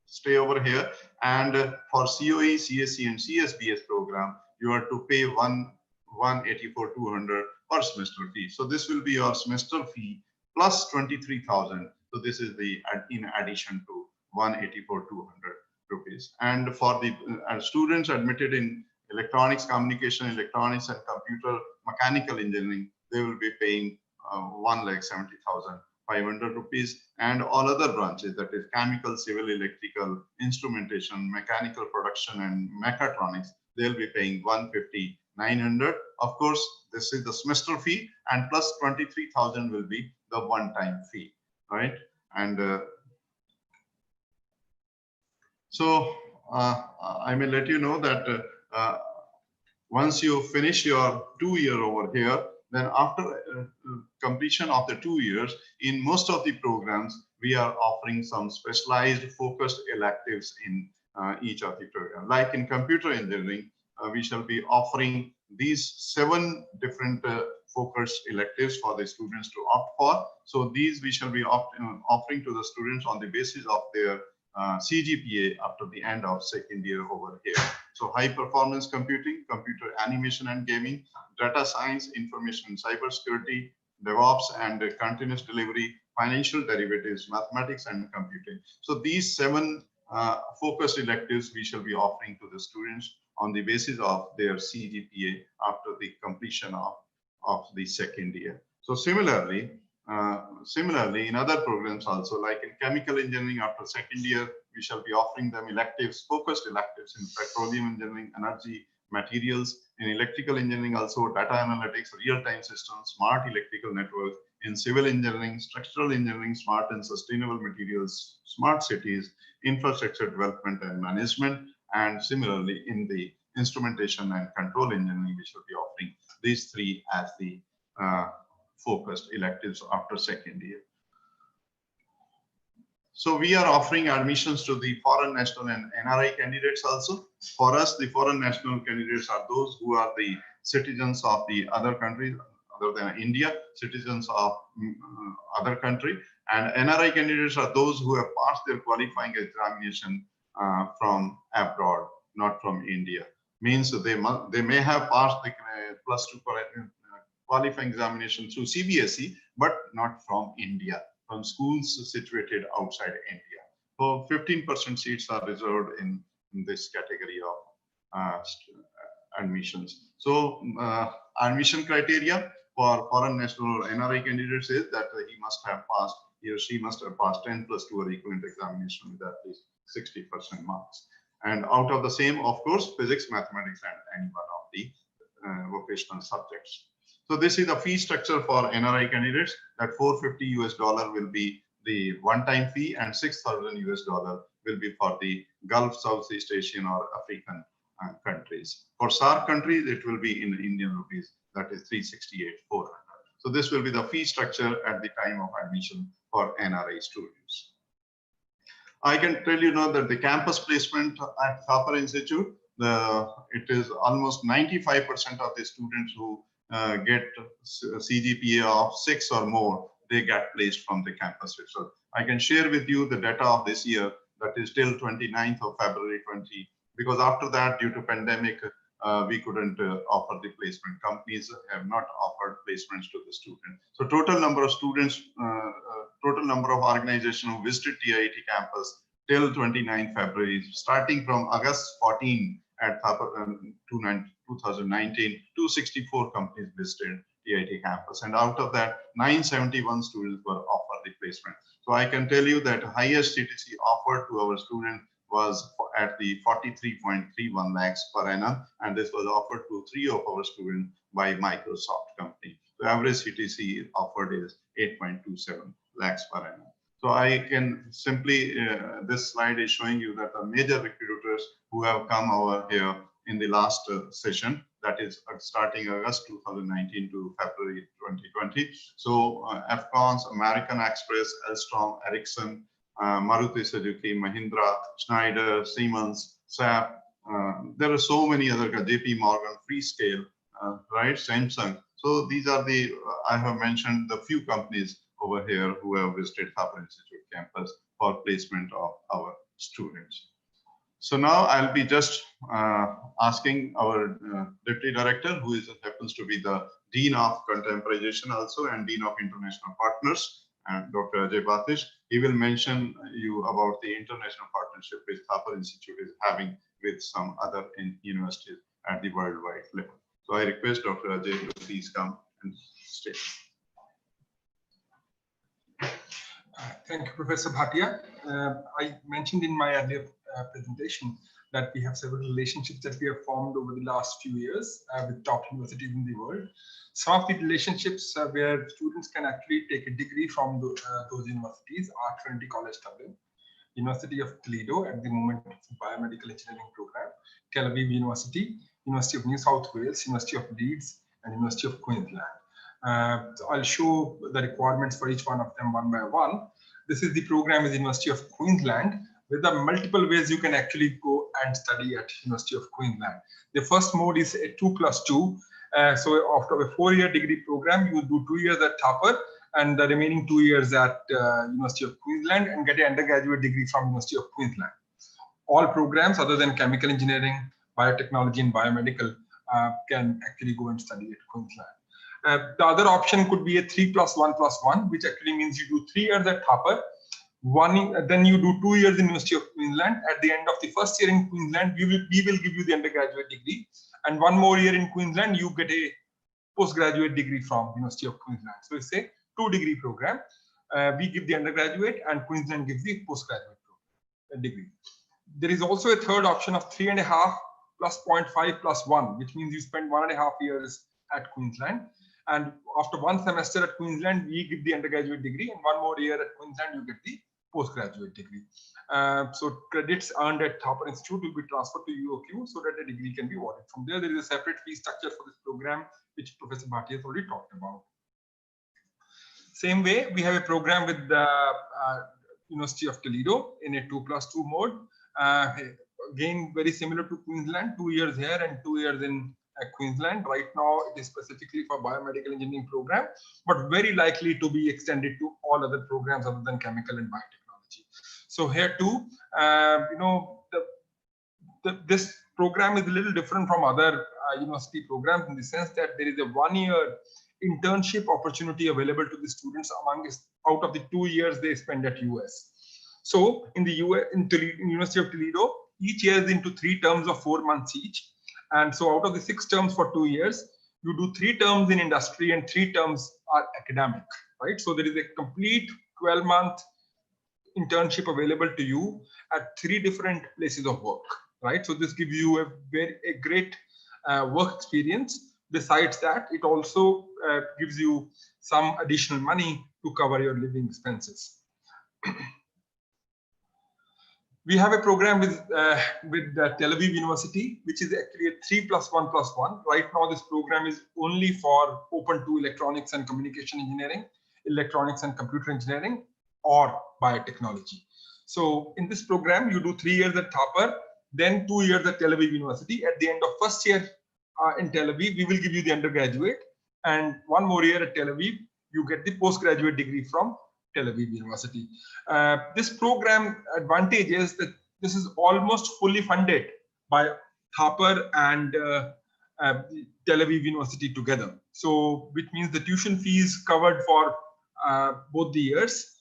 stay over here. And for COE, CSC, and CSBS program, you are to pay 184,200 per semester fee. So this will be your semester fee plus 23,000. So this is the in addition to 184,200 rupees. And for the students admitted in electronics, communication, electronics, and computer mechanical engineering, they will be paying 1,70,500 rupees. And all other branches, that is chemical, civil, electrical, instrumentation, mechanical production, and mechatronics, they'll be paying 150,900. Of course, this is the semester fee, and plus 23,000 will be the one-time fee, right? And so I may let you know that once you finish your 2-year over here, then after completion of the 2 years, in most of the programs, we are offering some specialized focused electives in each of the programs. Like in computer engineering, we shall be offering these 7 different focused electives for the students to opt for. So these we shall be offering to the students on the basis of their CGPA after the end of 2nd year over here. So high performance computing, computer animation and gaming, data science, information and cybersecurity, DevOps and continuous delivery, financial derivatives, mathematics and computing. So these 7 focused electives we shall be offering to the students on the basis of their CGPA after the completion of the 2nd year. So similarly, in other programs also, like in chemical engineering after 2nd year, we shall be offering them electives, focused electives in petroleum engineering, energy, materials. In electrical engineering also, data analytics, real-time systems, smart electrical networks. In civil engineering, structural engineering, smart and sustainable materials, smart cities, infrastructure development and management. And similarly, in the instrumentation and control engineering, we shall be offering these 3 as the focused electives after 2nd year. So we are offering admissions to the foreign national and NRI candidates also. For us, the foreign national candidates are those who are the citizens of the other countries other than India, citizens of other country, and NRI candidates are those who have passed their qualifying examination from abroad, not from India. Means they may have passed the +2 qualifying examination through CBSE, but not from India, from schools situated outside India. So 15% seats are reserved in this category of admissions. So admission criteria for foreign national NRI candidates is that he or she must have passed 10+2 or equivalent examination with at least 60% marks. And out of the same, of course, physics, mathematics, and any one of the vocational subjects. So this is the fee structure for NRI candidates. That $450 will be the one-time fee, and $6,000 will be for the Gulf, Southeast Asian, or African countries. For SAARC countries, it will be in Indian rupees. That is 368,400. So this will be the fee structure at the time of admission for NRI students. I can tell you now that the campus placement at Thapar Institute, it is almost 95% of the students who get CGPA of 6 or more, they get placed from the campus itself. I can share with you the data of this year, that is till 29th of February 20, because after that, due to pandemic, we couldn't offer the placement. Companies have not offered placements to the student. So total number of students, total number of organizations who visited TIIT campus till 29th February, starting from August 14 at Thapar 2019, 264 companies visited TIIT campus. And out of that, 971 students were offered the placement. So I can tell you that highest CTC offered to our student was at the 43.31 lakhs per annum, and this was offered to 3 of our students by Microsoft company. The average CTC offered is 8.27 lakhs per annum. So I can simply, this slide is showing you that the major recruiters who have come over here in the last session, that is starting August 2019 to February 2020. So Afcons, American Express, Alstom, Ericsson, Maruti Suzuki, Mahindra, Schneider, Siemens, SAP. There are so many other, JP Morgan, Freescale, right, Samsung. So these are the, I have mentioned the few companies over here who have visited Thapar Institute campus for placement of our students. So now I'll be just asking our Deputy Director, who happens to be the Dean of Contemporization also and Dean of International Partners, and Dr. Ajay Batish. He will mention you about the international partnership which Thapar Institute is having with some other universities at the worldwide level. So I request Dr. Ajay to please come and stay. Thank you, Professor Bhatia. I mentioned in my earlier presentation that we have several relationships that we have formed over the last few years with top universities in the world. Some of the relationships where students can actually take a degree from those universities are Trinity College Dublin, University of Toledo at the moment biomedical engineering program, Tel Aviv University, University of New South Wales, University of Leeds, and University of Queensland. So I'll show the requirements for each one of them one by one. This is the program with University of Queensland, with the multiple ways you can actually go and study at University of Queensland. The first mode is a 2+2. So after a 4-year degree program, you do 2 years at Thapar and the remaining 2 years at University of Queensland and get an undergraduate degree from University of Queensland. All programs other than chemical engineering, biotechnology, and biomedical can actually go and study at Queensland. The other option could be a 3+1+1, which actually means you do 3 years at Thapar, then you do 2 years in University of Queensland. At the end of the first year in Queensland, we will give you the undergraduate degree, and 1 more year in Queensland, you get a postgraduate degree from University of Queensland. So it's a 2-degree program. We give the undergraduate, and Queensland gives the postgraduate degree. There is also a third option of 3.5 plus 0.5 plus 1, which means you spend 1.5 years at Queensland. And after 1 semester at Queensland, we give the undergraduate degree, and 1 more year at Queensland, you get the postgraduate degree. So credits earned at Thapar Institute will be transferred to UOQ so that the degree can be awarded. From there, there is a separate fee structure for this program, which Professor Bhatia has already talked about. Same way, we have a program with the University of Toledo in a 2+2 mode. Again, very similar to Queensland, 2 years here and 2 years in Queensland. Right now, it is specifically for biomedical engineering program, but very likely to be extended to all other programs other than chemical and biotechnology. So here too, this program is a little different from other university programs in the sense that there is a 1-year internship opportunity available to the students out of the 2 years they spend at US. So in the US, in University of Toledo, each year is into 3 terms of 4 months each. And so out of the 6 terms for 2 years, you do 3 terms in industry and 3 terms are academic, right? So there is a complete 12-month internship available to you at 3 different places of work, right? So this gives you a great work experience. Besides that, it also gives you some additional money to cover your living expenses. We have a program with Tel Aviv University, which is actually a 3+1+1. Right now, this program is only for open to electronics and communication engineering, electronics and computer engineering, or biotechnology. So in this program, you do 3 years at Thapar, then 2 years at Tel Aviv University. At the end of first year in Tel Aviv, we will give you the undergraduate, and 1 more year at Tel Aviv, you get the postgraduate degree from Tel Aviv University. This program advantage is that this is almost fully funded by Thapar and Tel Aviv University together. So which means the tuition fees covered for both the years,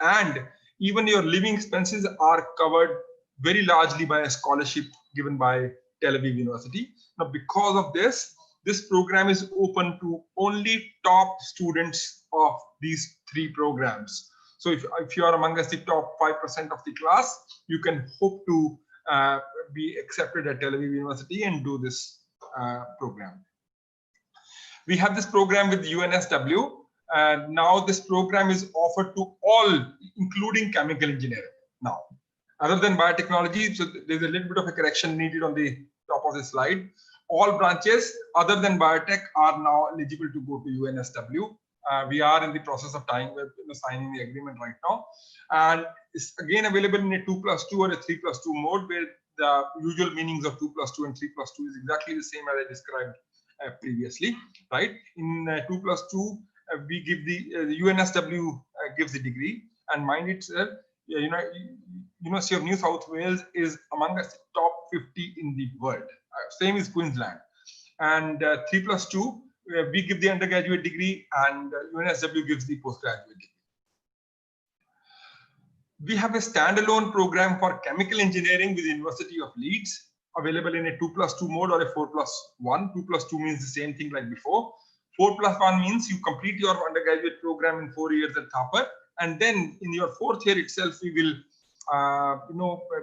and even your living expenses are covered very largely by a scholarship given by Tel Aviv University. Now, because of this, this program is open to only top students of these 3 programs. So if you are among us, the top 5% of the class, you can hope to be accepted at Tel Aviv University and do this program. We have this program with UNSW. Now this program is offered to all, including chemical engineering now. Other than biotechnology, so there's a little bit of a correction needed on the top of the slide. All branches other than biotech are now eligible to go to UNSW. We are in the process of signing the agreement right now, and it's again available in a 2+2 or a 3+2 mode, where the usual meanings of 2+2 and 3+2 is exactly the same as I described previously, right? In 2+2, we give the UNSW gives the degree, and mind it, University of New South Wales is among the top 50 in the world. Same is Queensland. And 3+2, we give the undergraduate degree, and UNSW gives the postgraduate degree. We have a standalone program for chemical engineering with the University of Leeds, available in a 2+2 mode or a 4+1. 2+2 means the same thing like before. 4+1 means you complete your undergraduate program in 4 years at Thapar, and then in your 4th year itself, we will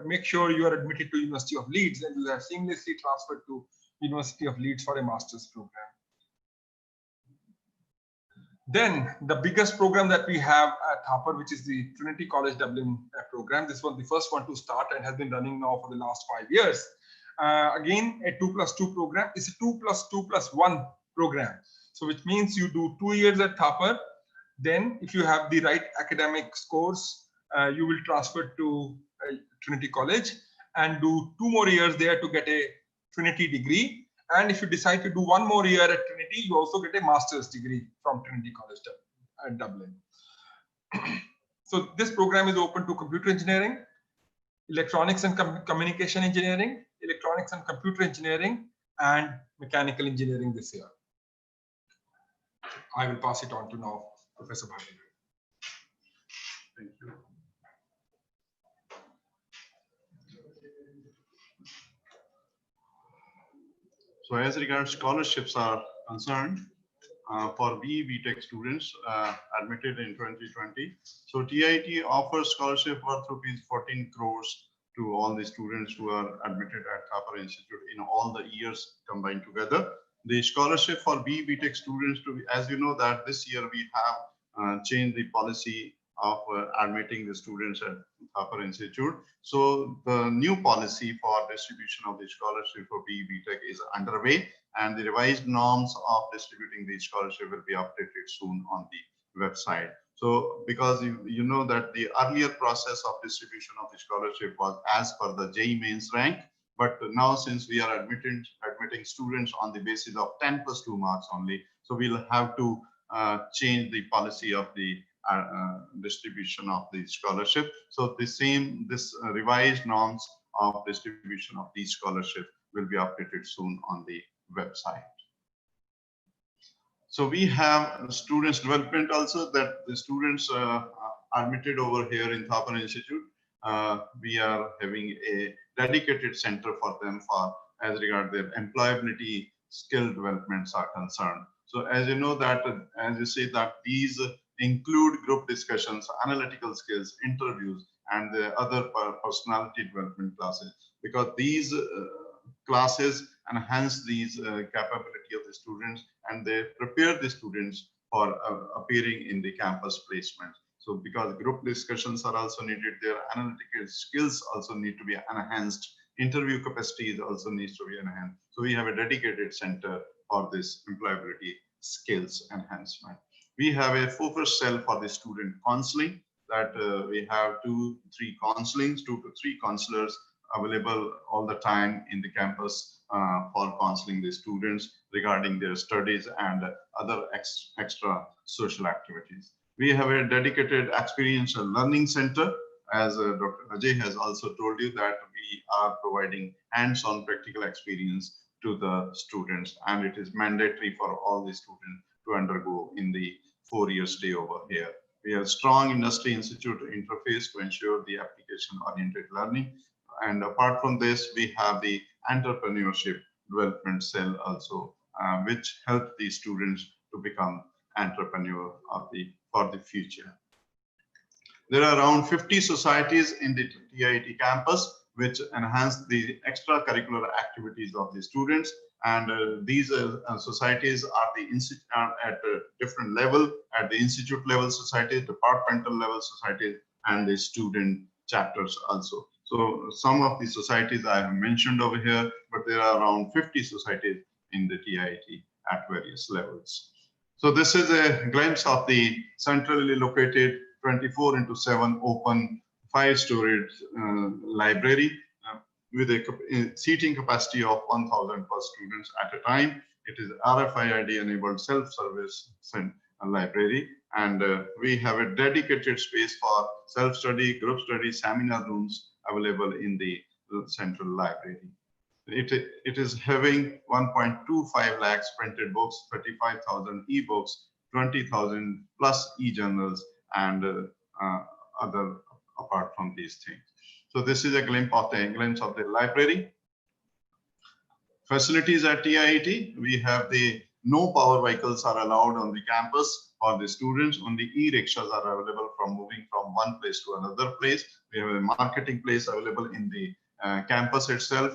make sure you are admitted to University of Leeds, and you are seamlessly transferred to University of Leeds for a master's program. Then the biggest program that we have at Thapar, which is the Trinity College Dublin program. This was the first one to start and has been running now for the last 5 years. Again, a 2+2 program is a 2+2+1 program. So which means you do 2 years at Thapar. Then if you have the right academic scores, you will transfer to Trinity College and do 2 more years there to get a Trinity degree. And if you decide to do 1 more year at Trinity, you also get a master's degree from Trinity College at Dublin. So this program is open to computer engineering, electronics and communication engineering, electronics and computer engineering, and mechanical engineering this year. I will pass it on to now Professor Bhatia. Thank you. So as regards scholarships are concerned, for BE Tech students admitted in 2020, so TIT offers scholarship worth ₹14 crores to all the students who are admitted at Thapar Institute in all the years combined together. The scholarship for BE Tech students, as you know that this year we have changed the policy of admitting the students at Thapar Institute. So the new policy for distribution of the scholarship for BE Tech is underway, and the revised norms of distributing the scholarship will be updated soon on the website. So because you know that the earlier process of distribution of the scholarship was as per the JEE Main's rank, but now since we are admitting students on the basis of 10+2 marks only, so we'll have to change the policy of the distribution of the scholarship. So this revised norms of distribution of these scholarship will be updated soon on the website. So we have students development also, that the students admitted over here in Thapar Institute. We are having a dedicated center for them for as regard their employability skill developments are concerned. So as you know that, as you say that these include group discussions, analytical skills, interviews, and the other personality development classes, because these classes enhance these capability of the students, and they prepare the students for appearing in the campus placement. So because group discussions are also needed, their analytical skills also need to be enhanced, interview capacities also needs to be enhanced. So we have a dedicated center for this employability skills enhancement. We have a focus cell for the student counseling, that we have 2 to 3 counselings, 2 to 3 counselors available all the time in the campus for counseling the students regarding their studies and other extra social activities. We have a dedicated experiential learning center, as Dr. Ajay has also told you, that we are providing hands-on practical experience to the students, and it is mandatory for all the students to undergo in the 4-year stay over here. We have strong industry institute interface to ensure the application-oriented learning. And apart from this, we have the entrepreneurship development cell also, which help the students to become entrepreneur for the future. There are around 50 societies in the TIT campus, which enhance the extracurricular activities of the students. And these societies are at a different level, at the institute level societies, departmental level societies, and the student chapters also. So some of the societies I have mentioned over here, but there are around 50 societies in the TIT at various levels. So this is a glimpse of the centrally located 24/7 open 5-storied library with a seating capacity of 1,000 per students at a time. It is RFID enabled self-service library, and we have a dedicated space for self-study, group study, seminar rooms available in the central library. It is having 1.25 lakhs printed books, 35,000 e-books, 20,000 plus e-journals, and other apart from these things. So this is a glimpse of the library. Facilities at TIET, we have the no power vehicles are allowed on the campus for the students. Only e-rickshaws are available from moving from one place to another place. We have a marketing place available in the campus itself,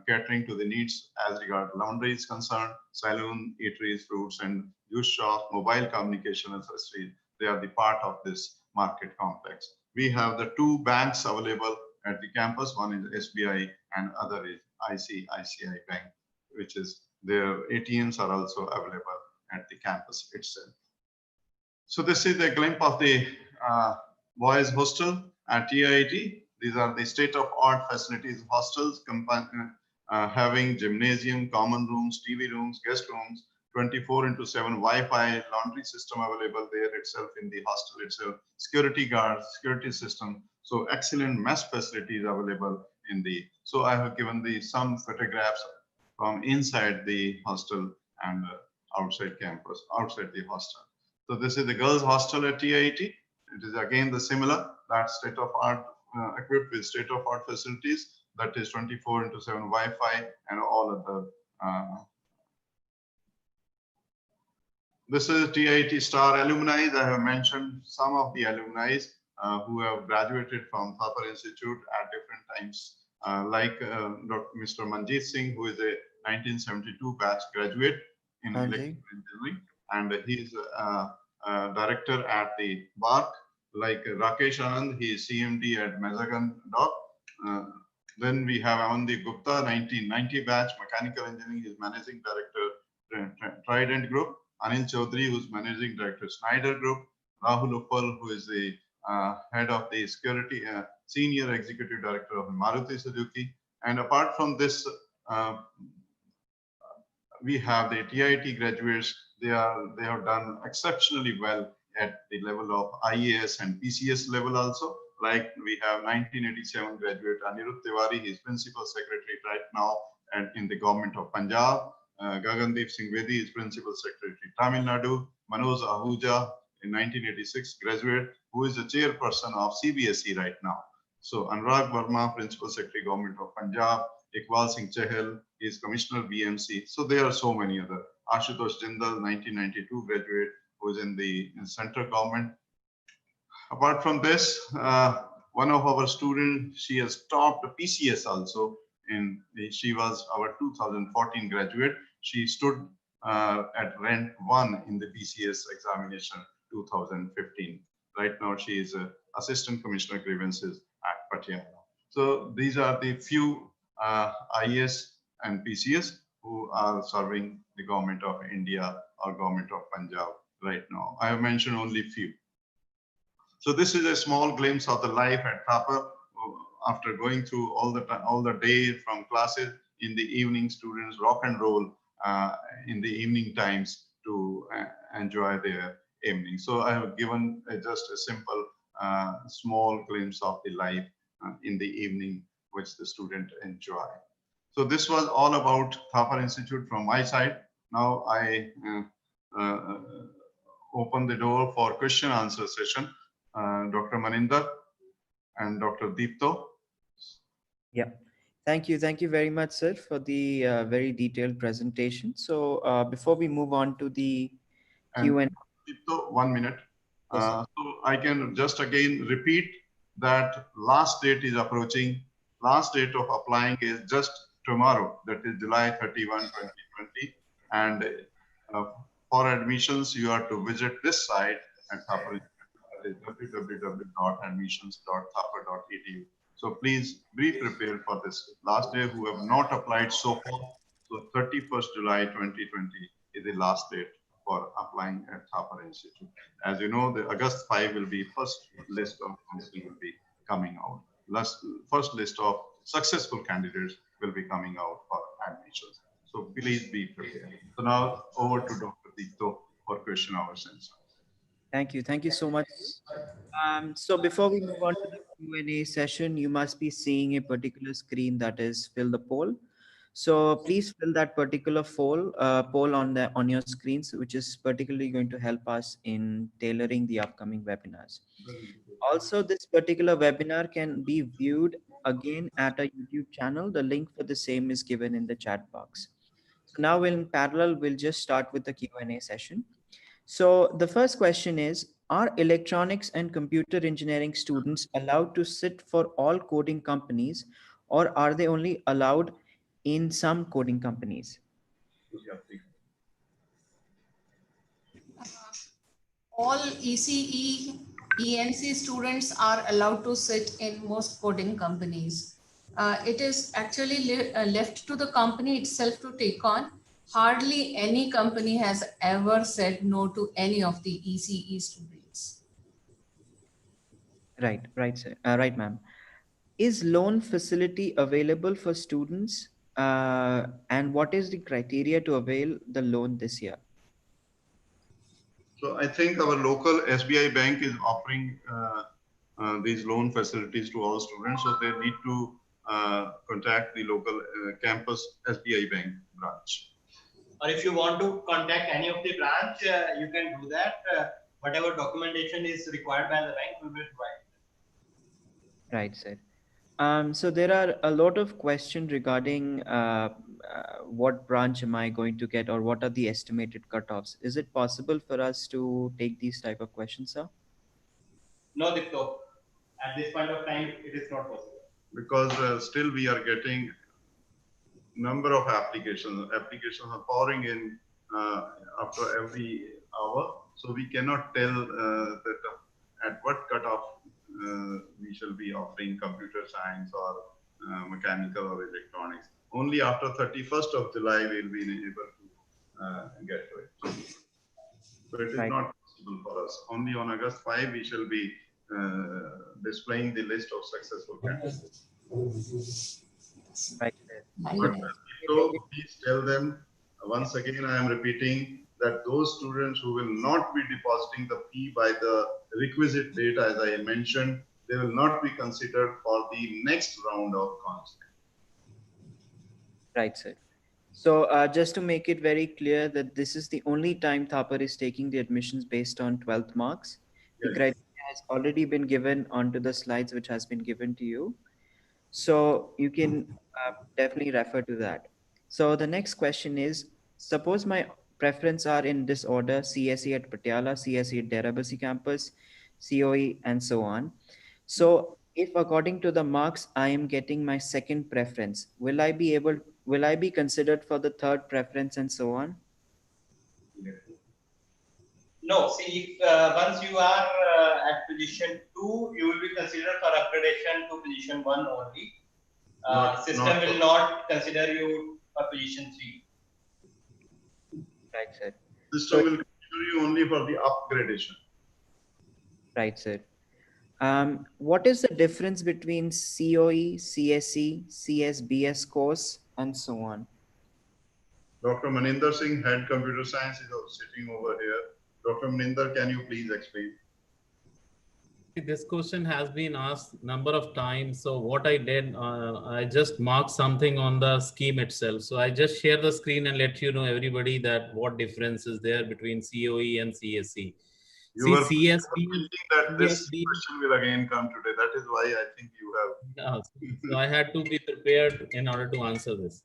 catering to the needs as regard laundry is concerned, saloon, eateries, fruits and juice shop, mobile communication accessories. They are the part of this market complex. We have the two banks available at the campus. One is SBI and other is ICICI Bank, which is their ATMs are also available at the campus itself. So this is a glimpse of the boys hostel at TIIT. These are the state-of-art facilities hostels having gymnasium, common rooms, TV rooms, guest rooms, 24/7 Wi-Fi, laundry system available there itself in the hostel itself, security guards, security system. So excellent mess facilities available in the. So I have given some photographs from inside the hostel and outside campus, outside the hostel. So this is the girls' hostel at TIIT. It is again the similar, that state-of-art, equipped with state-of-art facilities, that is 24/7 Wi-Fi and all other. This is TIIT Star alumni. I have mentioned some of the alumni who have graduated from Thapar Institute at different times, like Mr. Manjeet Singh, who is a 1972 batch graduate in electrical engineering, and he is director at the BARC. Like Rakesh Anand, he is CMD at Mazagan Dock. Then we have Amandeep Gupta, 1990 batch, mechanical engineering, is managing director, Trident Group. Anil Chaudhary, who's managing director, Snyder Group. Rahul Uppal, who is the head of the security, senior executive director of Maruti Suzuki. And apart from this, we have the TIIT graduates. They have done exceptionally well at the level of IAS and PCS level also. Like we have 1987 graduate Anirudh Tiwari, he is principal secretary right now and in the government of Punjab. Gagandeep Singh Bedi is principal secretary Tamil Nadu. Manoj Ahuja in 1986 graduate, who is the chairperson of CBSE right now. So Anurag Verma, principal secretary government of Punjab. Iqbal Singh Chahal is commissioner BMC. So there are so many other. Ashutosh Jindal, 1992 graduate, who is in the central government. Apart from this, one of our students, she has topped PCS also. She was our 2014 graduate. She stood at rank 1 in the PCS examination 2015. Right now, she is assistant commissioner grievances at Patiala. So these are the few IAS and PCS who are serving the government of India or government of Punjab right now. I have mentioned only few. So this is a small glimpse of the life at Thapar. After going through all the day from classes, in the evening, students rock and roll in the evening times to enjoy their evening. So I have given just a simple small glimpse of the life in the evening, which the student enjoy. So this was all about Thapar Institute from my side. Now I open the door for question answer session. Dr. Maninder and Dr. Deepto. Yeah, thank you very much, sir, for the very detailed presentation. So before we move on to the Q&A. Deepto, 1 minute. So I can just again repeat that last date is approaching. Last date of applying is just tomorrow, that is July 31, 2020. And for admissions, you are to visit this site at Thapar, www.admissions.thapar.edu. So please be prepared for this last day who have not applied so far. So 31st July 2020 is the last date for applying at Thapar Institute. As you know, the August 5 will be first list of companies will be coming out. First list of successful candidates will be coming out for admissions. So please be prepared. So now over to Dr. Deepto for questions. question ourselves. Thank you. Thank you so much. So before we move on to the Q&A session, you must be seeing a particular screen that is fill the poll. So please fill that particular poll on your screens, which is particularly going to help us in tailoring the upcoming webinars. Also, this particular webinar can be viewed again at our YouTube channel. The link for the same is given in the chat box. So now in parallel, we'll just start with the Q&A session. So the first question is, are electronics and computer engineering students allowed to sit for all coding companies, or are they only allowed in some coding companies? All ECE, ENC students are allowed to sit in most coding companies. It is actually left to the company itself to take on. Hardly any company has ever said no to any of the ECE students. Right, sir. Right, ma'am. Is loan facility available for students? And what is the criteria to avail the loan this year? So I think our local SBI bank is offering these loan facilities to all students. So they need to contact the local campus SBI bank branch. Or if you want to contact any of the branch, you can do that. Whatever documentation is required by the bank, we will provide. Right, sir. So there are a lot of questions regarding what branch am I going to get, or what are the estimated cutoffs? Is it possible for us to take these type of questions, sir? No, Dipto. At this point of time, it is not possible. Because still we are getting number of applications. Applications are pouring in after every hour. So we cannot tell that at what cutoff we shall be offering computer science or mechanical or electronics. Only after 31st of July we'll be able to get to it. So it is not possible for us. Only on August 5 we shall be displaying the list of successful candidates. Right. But so please tell them, once again I am repeating, that those students who will not be depositing the fee by the requisite date, as I mentioned, they will not be considered for the next round of counseling. Right, sir. So just to make it very clear that this is the only time Thapar is taking the admissions based on 12th marks. The criteria has already been given onto the slides which has been given to you. So you can definitely refer to that. So the next question is, suppose my preference are in this order: CSE at Patiala, CSE at Derabasi campus, COE, and so on. So if according to the marks I am getting my second preference, will I be considered for the third preference and so on? No, see, if once you are at position 2, you will be considered for accreditation to position 1 only. System will not consider you for position 3. Right, sir. System will consider you only for the upgradation. Right, sir. What is the difference between COE, CSE, CSBS course, and so on? Dr. Maninder Singh, head computer science, is sitting over here. Dr. Maninder, can you please explain? This question has been asked number of times. So what I did, I just marked something on the scheme itself. So I just share the screen and let you know everybody that what difference is there between COE and CSE. You were thinking that this question will again come today. That is why I think you have. So I had to be prepared in order to answer this.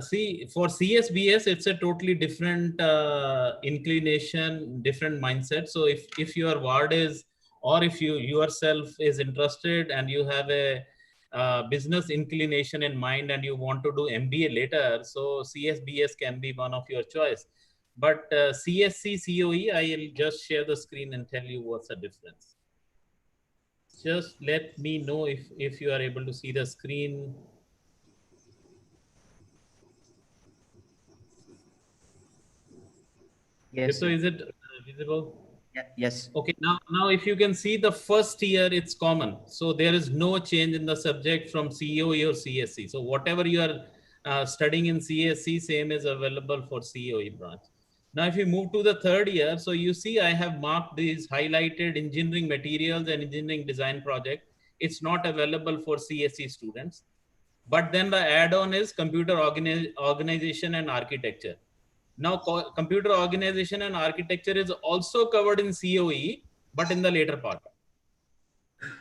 See, for CSBS, it's a totally different inclination, different mindset. So if your ward is, or if you yourself is interested and you have a business inclination in mind and you want to do MBA later, so CSBS can be one of your choice. But CSC, COE, I will just share the screen and tell you what's the difference. Just let me know if you are able to see the screen. Yes. So is it visible? Yeah, yes. Okay, now if you can see the first year, it's common. So there is no change in the subject from COE or CSE. So whatever you are studying in CSE, same is available for COE branch. Now, if you move to the third year, so you see I have marked these highlighted engineering materials and engineering design project. It's not available for CSE students. But then the add-on is computer organization and architecture. Now, computer organization and architecture is also covered in COE, but in the later part.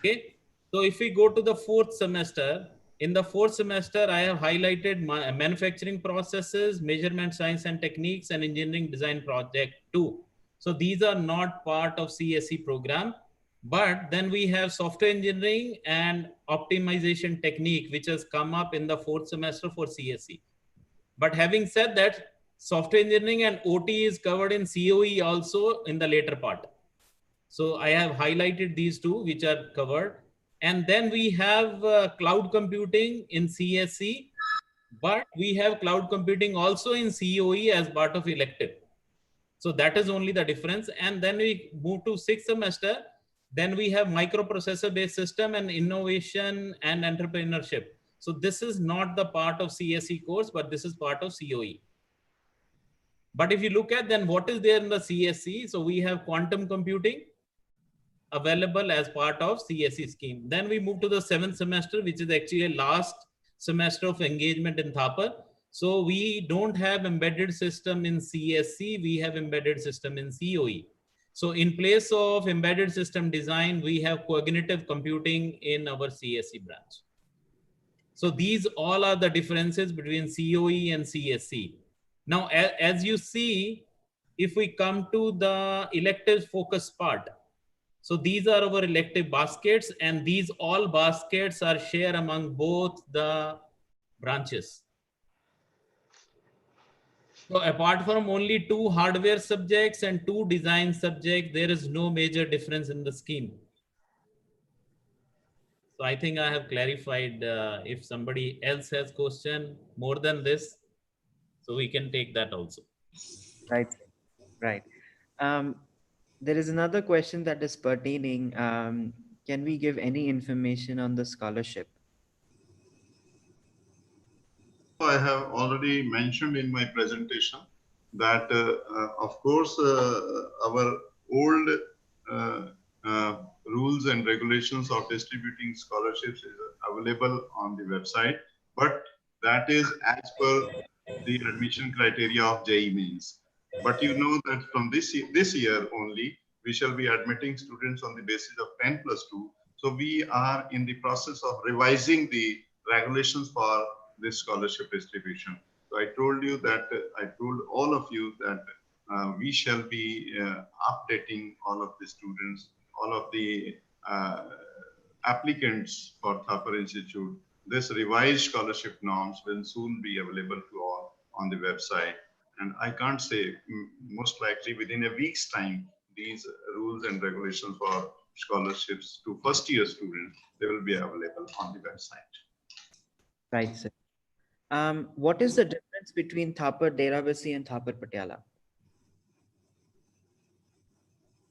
Okay. So if we go to the fourth semester, in the fourth semester, I have highlighted my manufacturing processes, measurement science and techniques, and engineering design project 2. So these are not part of CSE program, but then we have software engineering and optimization technique, which has come up in the fourth semester for CSE. But having said that, software engineering and OT is covered in COE also in the later part. So I have highlighted these two, which are covered. And then we have cloud computing in CSE, but we have cloud computing also in COE as part of elective. So that is only the difference. And then we move to sixth semester. Then we have microprocessor based system and innovation and entrepreneurship. So this is not the part of CSE course, but this is part of COE. But if you look at then what is there in the CSE, so we have quantum computing available as part of CSE scheme. Then we move to the seventh semester, which is actually a last semester of engagement in Thapar. So we don't have embedded system in CSE, we have embedded system in COE. So in place of embedded system design, we have cognitive computing in our CSE branch. So these all are the differences between COE and CSE. Now, as you see, if we come to the elective focus part, so these are our elective baskets, and these all baskets are shared among both the branches. So apart from only 2 hardware subjects and 2 design subjects, there is no major difference in the scheme. So I think I have clarified. If somebody else has question more than this, so we can take that also. Right, right. There is another question that is pertaining. Can we give any information on the scholarship? I have already mentioned in my presentation that, of course, our old rules and regulations of distributing scholarships is available on the website, but that is as per the admission criteria of JEE Mains. But you know that from this year only, we shall be admitting students on the basis of 10+2. So we are in the process of revising the regulations for this scholarship distribution. So I told you that, I told all of you that we shall be updating all of the students, all of the applicants for Thapar Institute. This revised scholarship norms will soon be available to all on the website. And I can't say, most likely within a week's time, these rules and regulations for scholarships to first-year students, they will be available on the website. Right, sir. What is the difference between Thapar Deravasi and Thapar Patiala?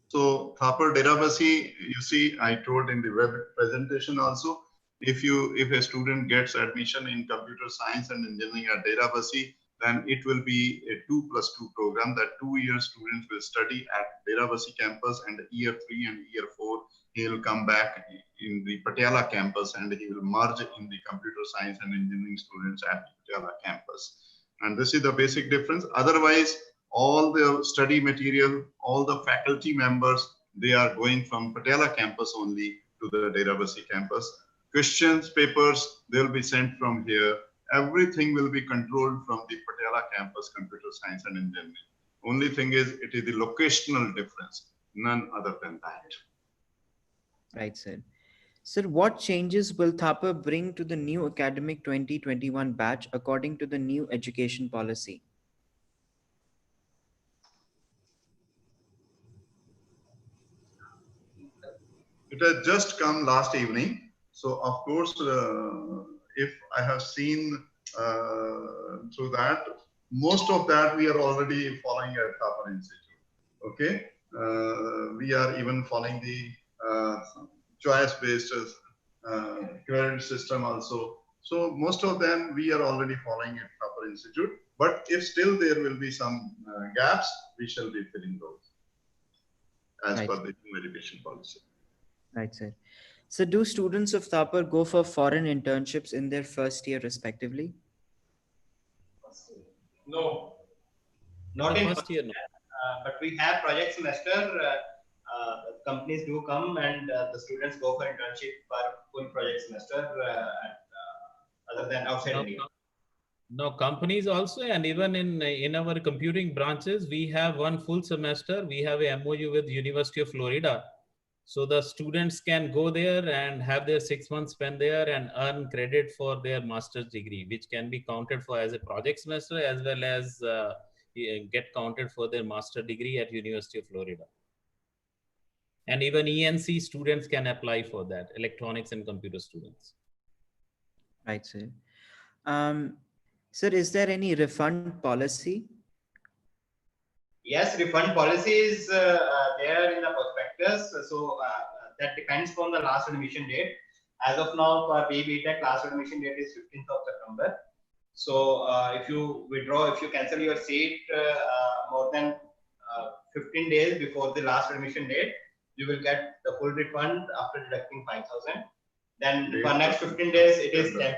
So Thapar Deravasi, you see, I told in the web presentation also, if a student gets admission in computer science and engineering at Deravasi, then it will be a 2+2 program that 2-year students will study at Deravasi campus, and year 3 and year 4, he will come back in the Patiala campus and he will merge in the computer science and engineering students at Patiala campus. And this is the basic difference. Otherwise, all the study material, all the faculty members, they are going from Patiala campus only to the Deravasi campus. Questions, papers, they'll be sent from here. Everything will be controlled from the Patiala campus, computer science and engineering. Only thing is, it is the locational difference, none other than that. Right, sir. Sir, what changes will Thapar bring to the new academic 2021 batch according to the new education policy? It has just come last evening. So of course, if I have seen through that, most of that we are already following at Thapar Institute. Okay, we are even following the choice-based credit system also. So most of them we are already following at Thapar Institute. But if still there will be some gaps, we shall be filling those as per the new education policy. Right, sir. So do students of Thapar go for foreign internships in their first year respectively? No, not in first year, but we have project semester. Companies do come and the students go for internship for full project semester other than outside India. No, companies also, and even in our computing branches, we have one full semester. We have a MOU with University of Florida. So the students can go there and have their 6 months spent there and earn credit for their master's degree, which can be counted for as a project semester as well as get counted for their master degree at University of Florida. And even ENC students can apply for that, electronics and computer students. Right, sir. Sir, is there any refund policy? Yes, refund policy is there in the prospectus. So that depends on the last admission date. As of now, for BTech, last admission date is 15th of September. So if you withdraw, if you cancel your seat more than 15 days before the last admission date, you will get the full refund after deducting 5,000. Then for next 15 days, it is 10%.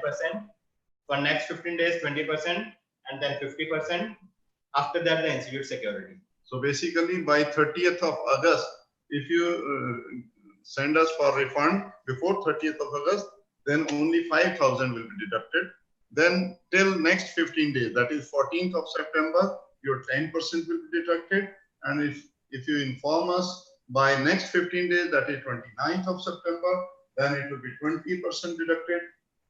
For next 15 days, 20%, and then 50%. After that, the institute security. So basically, by 30th of August, if you send us for refund before 30th of August, then only 5,000 will be deducted. Then till next 15 days, that is 14th of September, your 10% will be deducted. And if you inform us by next 15 days, that is 29th of September, then it will be 20% deducted.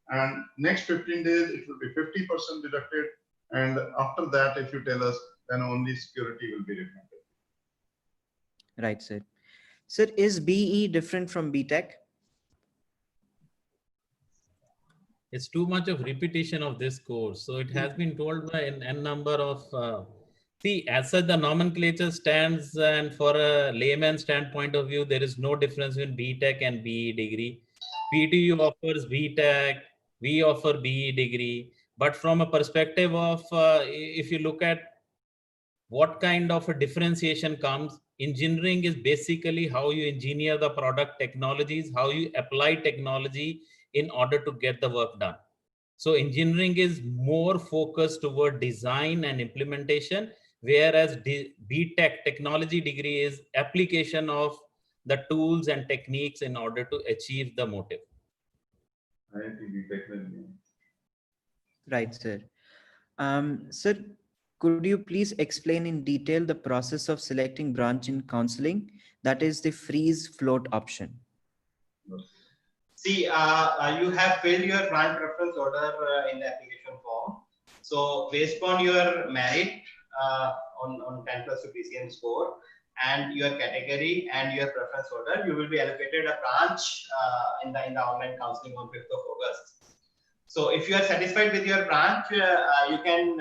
And next 15 days, it will be 50% deducted. And after that, if you tell us, then only security will be refunded. Right, sir. Sir, is BE different from BTech? It's too much of repetition of this course. So it has been told by an n number of, see, as such the nomenclature stands, and for a layman standpoint of view, there is no difference between BTech and BE degree. PTU offers BTech, we offer BE degree. But from a perspective of, if you look at what kind of a differentiation comes, engineering is basically how you engineer the product technologies, how you apply technology in order to get the work done. So engineering is more focused toward design and implementation, whereas BTech technology degree is application of the tools and techniques in order to achieve the motive. Right, sir. Sir, could you please explain in detail the process of selecting branch in counseling? That is the freeze float option. See, you have filled your branch preference order in the application form. So based on your merit on 10 plus PCM score and your category and your preference order, you will be allocated a branch in the online counseling on 5th of August. So if you are satisfied with your branch, you can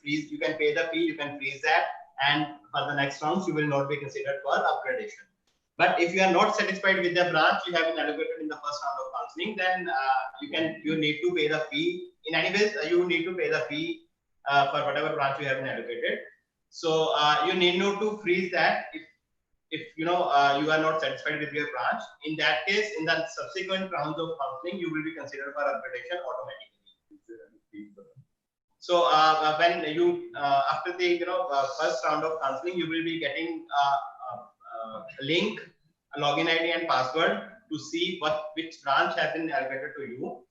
freeze, you can pay the fee, you can freeze that, and for the next rounds you will not be considered for accreditation. But if you are not satisfied with the branch you have been allocated in the first round of counseling, then you need to pay the fee. In any case, you need to pay the fee for whatever branch you have been allocated. So you need not to freeze that if you are not satisfied with your branch. In that case, in the subsequent rounds of counseling, you will be considered for accreditation automatically. So when you after the first round of counseling, you will be getting a link, a login ID and password to see which branch has been allocated to you.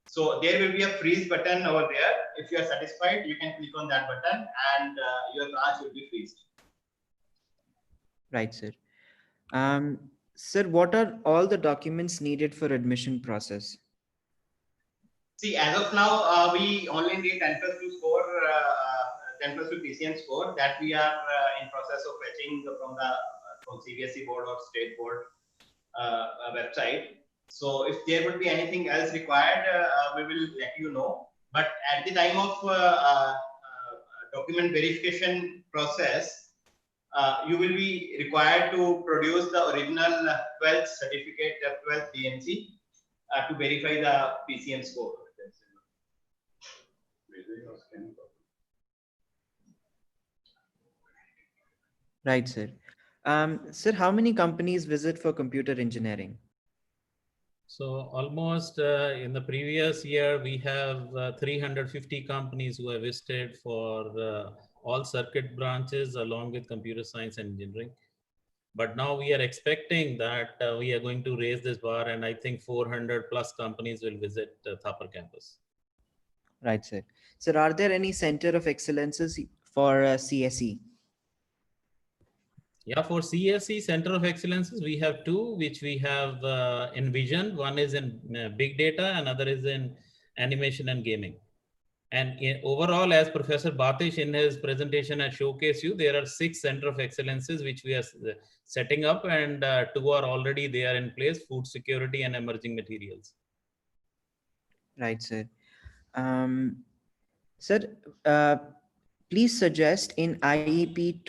So there will be a freeze button over there. If you are satisfied, you can click on that button and your branch will be freezed. Right, sir. Sir, what are all the documents needed for admission process? See, as of now, we only need 10 plus 2 score, 10 plus 2 PCM score that we are in process of fetching from CBSE board or state board website. So if there would be anything else required, we will let you know. But at the time of document verification process, you will be required to produce the original 12th certificate, 12th DMC to verify the PCM score. Right, sir. Sir, how many companies visit for computer engineering? So almost in the previous year, we have 350 companies who have visited for all circuit branches along with computer science and engineering. But now we are expecting that we are going to raise this bar, and I think 400 plus companies will visit Thapar campus. Right, sir. Sir, are there any center of excellences for CSE? Yeah, for CSE Center of Excellences, we have two, which we have envisioned. One is in big data, another is in animation and gaming. And overall, as Professor Batish in his presentation has showcased you, there are 6 Center of Excellences which we are setting up, and 2 are already there in place: food security and emerging materials. Right, sir. Sir, please suggest in IEP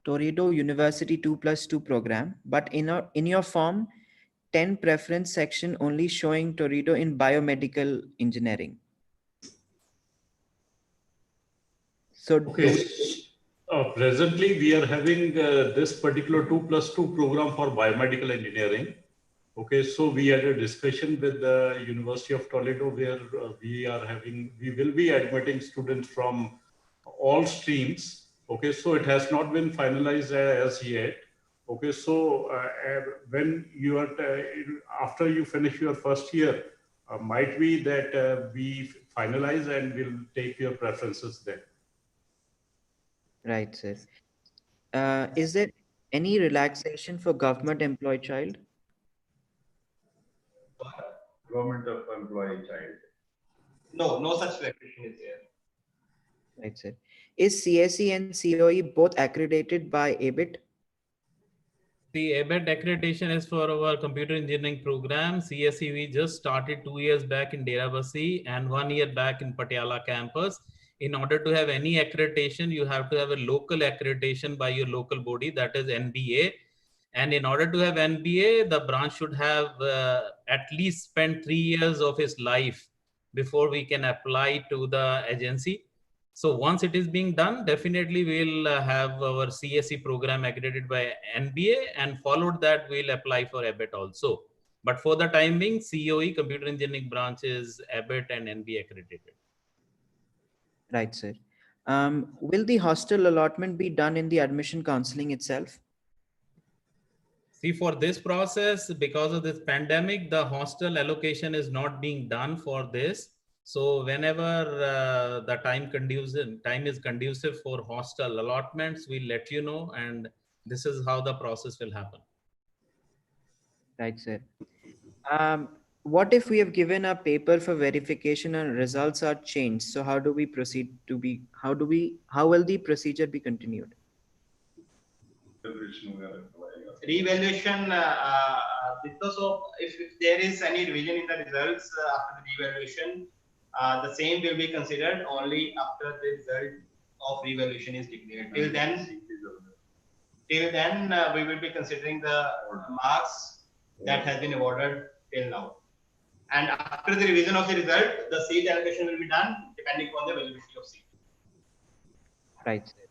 Toledo University 2+2 program, but in your form, 10 preference section only showing Toledo in biomedical engineering. So okay. Presently, we are having this particular 2+2 program for biomedical engineering. Okay, so we had a discussion with the University of Toledo where we will be admitting students from all streams. Okay, so it has not been finalized as yet. Okay, so when you are, after you finish your first year, might be that we finalize and we'll take your preferences then. Right, sir. Is there any relaxation for government employee child? Government of employee child. No, no such recognition is there. Right, sir. Is CSE and COE both accredited by ABET? The ABET accreditation is for our computer engineering program. CSE we just started 2 years back in Deravasi and 1 year back in Patiala campus. In order to have any accreditation, you have to have a local accreditation by your local body, that is NBA. And in order to have NBA, the branch should have at least spent 3 years of his life before we can apply to the agency. So once it is being done, definitely we'll have our CSE program accredited by NBA, and followed that we'll apply for ABET also. But for the time being, COE, computer engineering branch, is ABET and NBA accredited. Right, sir. Will the hostel allotment be done in the admission counseling itself? See, for this process, because of this pandemic, the hostel allocation is not being done for this. So whenever the time is conducive for hostel allotments, we'll let you know, and this is how the process will happen. Right, sir. What if we have given a paper for verification and results are changed? So how do we proceed to be, how will the procedure be continued? Revaluation, because of if there is any revision in the results after the revaluation, the same will be considered only after the result of revaluation is declared. Till then, we will be considering the marks that has been awarded till now. And after the revision of the result, the seat allocation will be done depending on the availability of seat. Right, sir.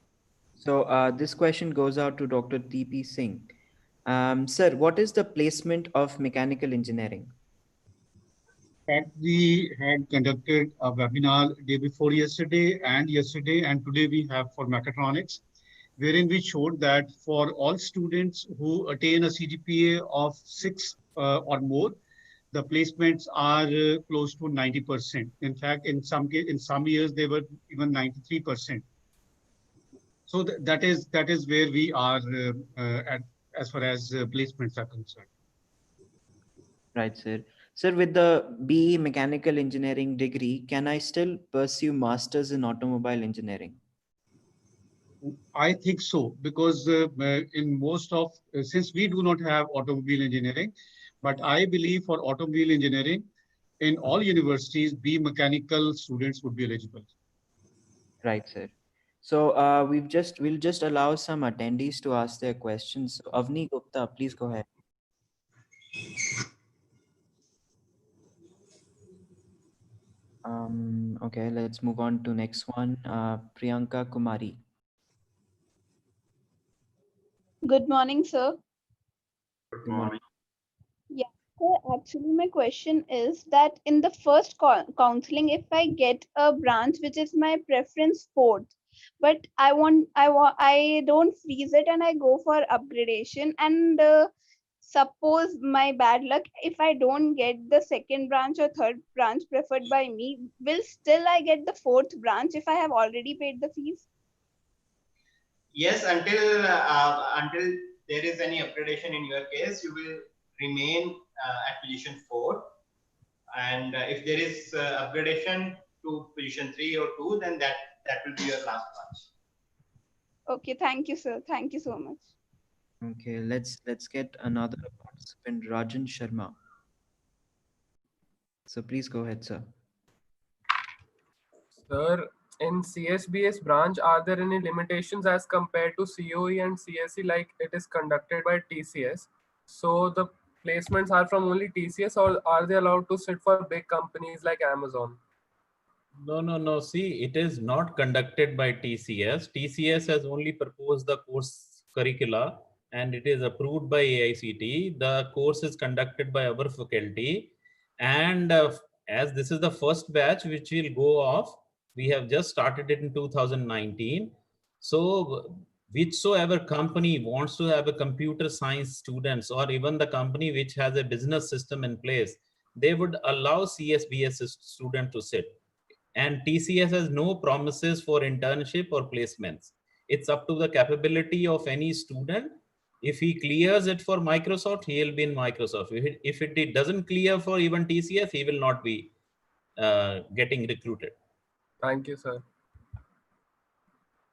So this question goes out to Dr. TP Singh. Sir, what is the placement of mechanical engineering? We had conducted a webinar day before yesterday, and today we have for mechatronics, wherein we showed that for all students who attain a CGPA of 6 or more, the placements are close to 90%. In fact, in some years they were even 93%. So that is where we are at as far as placements are concerned. Right, sir. Sir, with the BE mechanical engineering degree, can I still pursue masters in automobile engineering? I think so, because in most of, since we do not have automobile engineering, but I believe for automobile engineering, in all universities, BE mechanical students would be eligible. Right, sir. So we'll just allow some attendees to ask their questions. So Avni Gupta, please go ahead. Okay, let's move on to next one. Priyanka Kumari. Good morning, sir. Good morning. Yeah, so actually my question is that in the first counseling, if I get a branch which is my preference fourth, but I don't freeze it and I go for upgradation, and suppose my bad luck, if I don't get the second branch or third branch preferred by me, will still I get the fourth branch if I have already paid the fees? Yes, until there is any upgradation in your case, you will remain at position 4. And if there is upgradation to position 3 or 2, then that will be your last branch. Okay, thank you, sir. Thank you so much. Okay, let's get another participant, Rajan Sharma. So please go ahead, sir. Sir, in CSBS branch, are there any limitations as compared to COE and CSE like it is conducted by TCS? So the placements are from only TCS, or are they allowed to sit for big companies like Amazon? No. See, it is not conducted by TCS. TCS has only proposed the course curricula and it is approved by AICT. The course is conducted by our faculty. And as this is the first batch which will go off, we have just started it in 2019. So whichsoever company wants to have a computer science students, or even the company which has a business system in place, they would allow CSBS student to sit. And TCS has no promises for internship or placements. It's up to the capability of any student. If he clears it for Microsoft, he will be in Microsoft. If it doesn't clear for even TCS, he will not be getting recruited. Thank you, sir.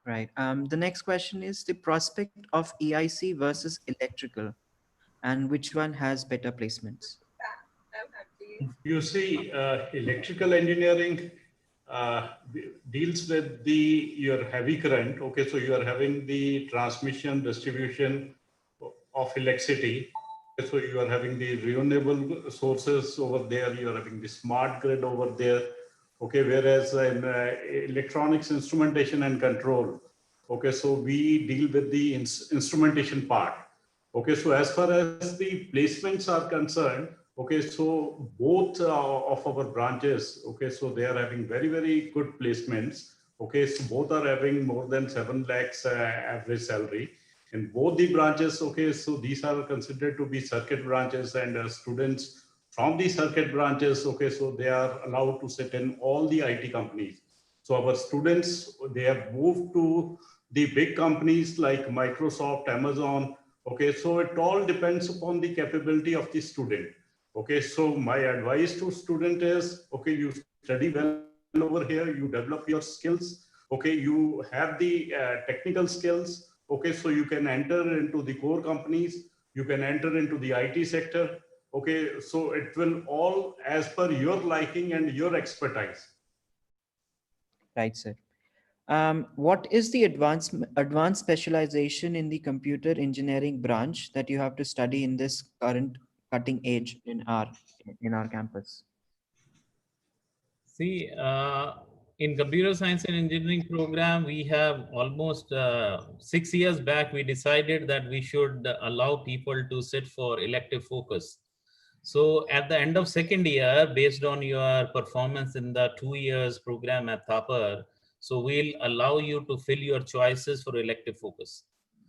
Right. The next question is the prospect of EIC versus electrical, and which one has better placements? You see, electrical engineering deals with your heavy current. Okay, so you are having the transmission, distribution of electricity. So you are having the renewable sources over there. You are having the smart grid over there. Okay, whereas in electronics, instrumentation and control. Okay, so we deal with the instrumentation part. Okay, so as far as the placements are concerned, okay, so both of our branches, okay, so they are having very, very good placements. Okay, so both are having more than 7 lakhs average salary. In both the branches, okay, so these are considered to be circuit branches, and students from the circuit branches, okay, so they are allowed to sit in all the IT companies. So our students, they have moved to the big companies like Microsoft, Amazon. Okay, so it all depends upon the capability of the student. Okay, so my advice to student is, okay, you study well over here, you develop your skills. Okay, you have the technical skills. Okay, so you can enter into the core companies, you can enter into the IT sector. Okay, so it will all as per your liking and your expertise. Right, sir. What is the advanced specialization in the computer engineering branch that you have to study in this current cutting edge in our campus? See, in computer science and engineering program, we have almost 6 years back, we decided that we should allow people to sit for elective focus. So at the end of second year, based on your performance in the 2 years program at Thapar, so we'll allow you to fill your choices for elective focus.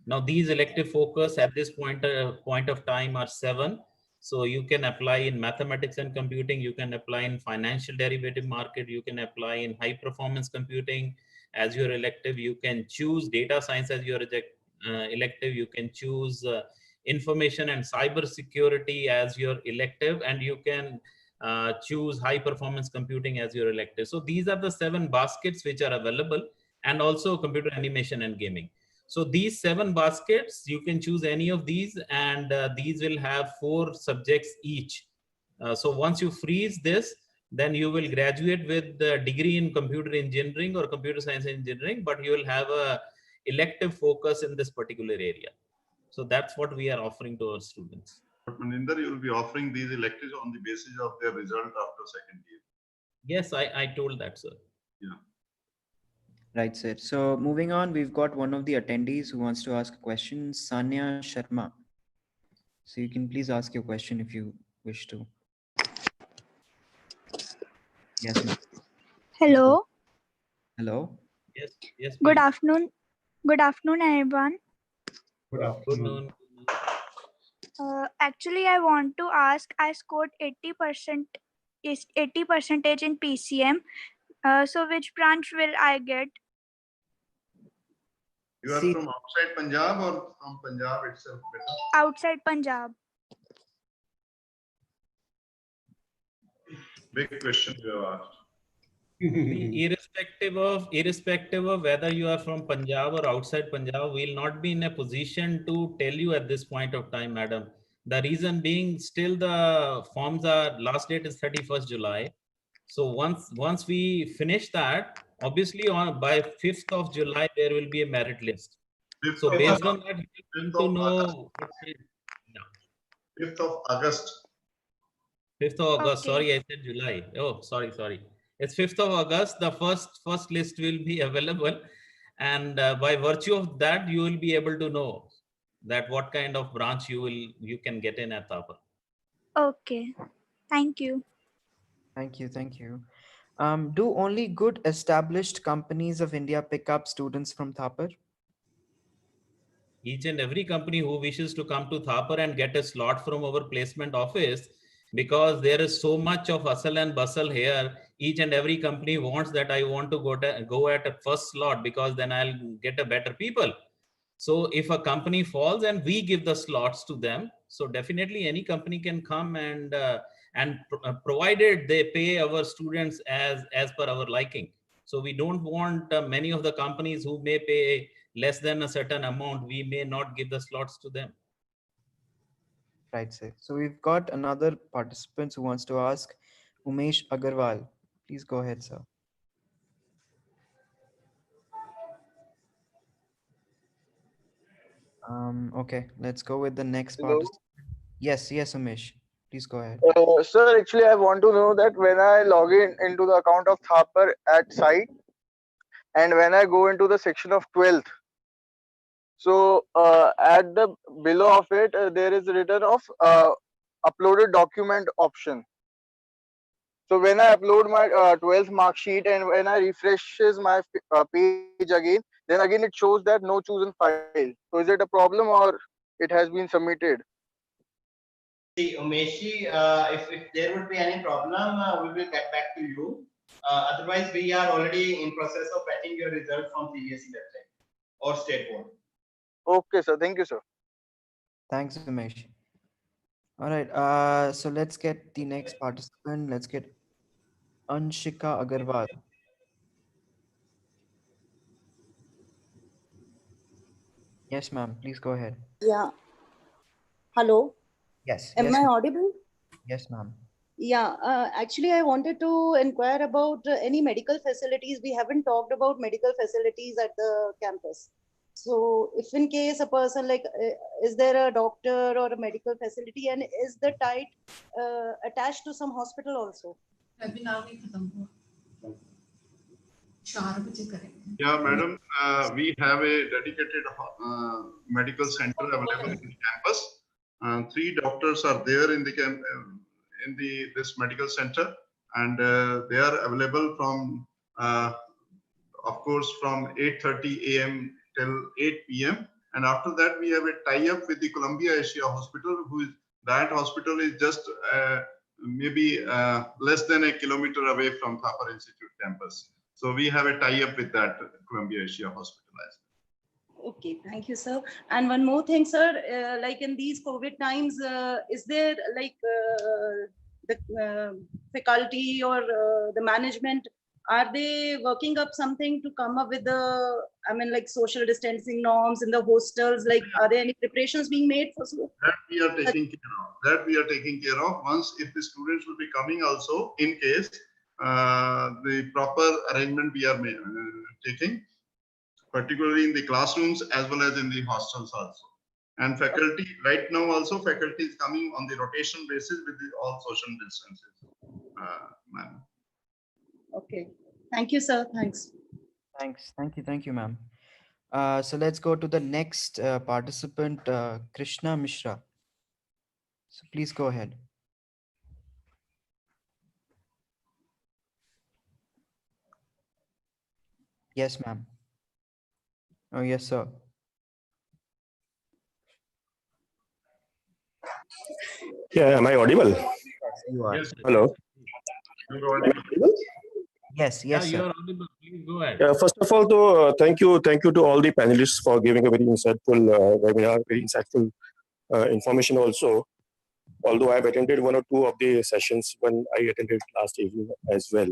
Now these elective focus at this point of time are 7. So you can apply in mathematics and computing, you can apply in financial derivative market, you can apply in high performance computing as your elective, you can choose data science as your elective, you can choose information and cyber security as your elective, and you can choose high performance computing as your elective. So these are the 7 baskets which are available, and also computer animation and gaming. So these 7 baskets, you can choose any of these, and these will have 4 subjects each. So once you freeze this, then you will graduate with the degree in computer engineering or computer science engineering, but you will have a elective focus in this particular area. So that's what we are offering to our students. But Maninder, you will be offering these electives on the basis of their result after second year. Yes, I told that, sir. Yeah. Right, sir. So moving on, we've got one of the attendees who wants to ask a question, Sanya Sharma. So you can please ask your question if you wish to. Yes, ma'am. Hello. Yes, yes. Please. Good afternoon. Good afternoon, everyone. Good afternoon. Actually, I want to ask. I scored 80%. Is 80% in PCM. So which branch will I get? You are from outside Punjab or from Punjab itself? Outside Punjab. Big question you have asked. irrespective of whether you are from Punjab or outside Punjab, we'll not be in a position to tell you at this point of time, madam. The reason being, still the forms are, last date is 31st July. So once we finish that, obviously by 5th of July, there will be a merit list. So based on that, we need to know. 5th of August. 5th of August. Okay. Sorry, I said July. Oh, sorry. It's 5th of August. The first list will be available, and by virtue of that, you will be able to know that what kind of branch you can get in at Thapar. Okay. Thank you. Thank you. Do only good established companies of India pick up students from Thapar? Each and every company who wishes to come to Thapar and get a slot from our placement office, because there is so much of hustle and bustle here, each and every company wants that I want to go at a first slot, because then I'll get a better people. So if a company falls and we give the slots to them, so definitely any company can come and provided they pay our students as per our liking. So we don't want many of the companies who may pay less than a certain amount, we may not give the slots to them. Right, sir. So we've got another participant who wants to ask, Umesh Agarwal. Please go ahead, sir. Okay, let's go with the next participant. Yes, Umesh. Please go ahead. Sir, actually, I want to know that when I log in into the account of Thapar at site, and when I go into the section of 12th, so at the below of it, there is written of uploaded document option. So when I upload my 12th mark sheet and when I refreshes my page again, then again it shows that no chosen file. So is it a problem or it has been submitted? See, Umeshi, if there would be any problem, we will get back to you. Otherwise, we are already in process of fetching your result from CBSE website or state board. Okay, sir. Thank you, sir. Thanks, Umesh. All right. So let's get the next participant. Let's get Anshika Agarwal. Yes, ma'am. Please go ahead. Yeah. Hello. Yes. Am I audible? Yes, ma'am. Yeah. Actually, I wanted to inquire about any medical facilities. We haven't talked about medical facilities at the campus. So, if in case a person like, is there a doctor or a medical facility, and is the type attached to some hospital also? Yeah, madam, we have a dedicated medical center available in the campus. 3 doctors are there in the this medical center, and they are available from, of course, from 8:30 a.m. till 8 p.m. And after that, we have a tie-up with the Columbia Asia Hospital, that hospital is just maybe less than a kilometer away from Thapar Institute campus. So we have a tie-up with that Columbia Asia Hospital as well. Okay, thank you, sir. And one more thing, sir, like in these COVID times, is there like the faculty or the management, are they working up something to come up with the, I mean, like social distancing norms in the hostels? Like, are there any preparations being made for so? That we are taking care of. Once, if the students will be coming also, in case the proper arrangement we are taking, particularly in the classrooms as well as in the hostels also. And faculty, right now also faculty is coming on the rotation basis with all social distances. Okay. Thank you, sir. Thanks. Thanks. Thank you, ma'am. So let's go to the next participant, Krishna Mishra. So please go ahead. Yes, ma'am. Oh, yes, sir. Yeah, am I audible? Yes, you are. Yes. Hello. Yes, Yeah, yes, you sir. are audible. Please go ahead. Yeah, first of all, though, thank you to all the panelists for giving a very insightful webinar, very insightful information also. Although I've attended one or two of the sessions when I attended last evening as well.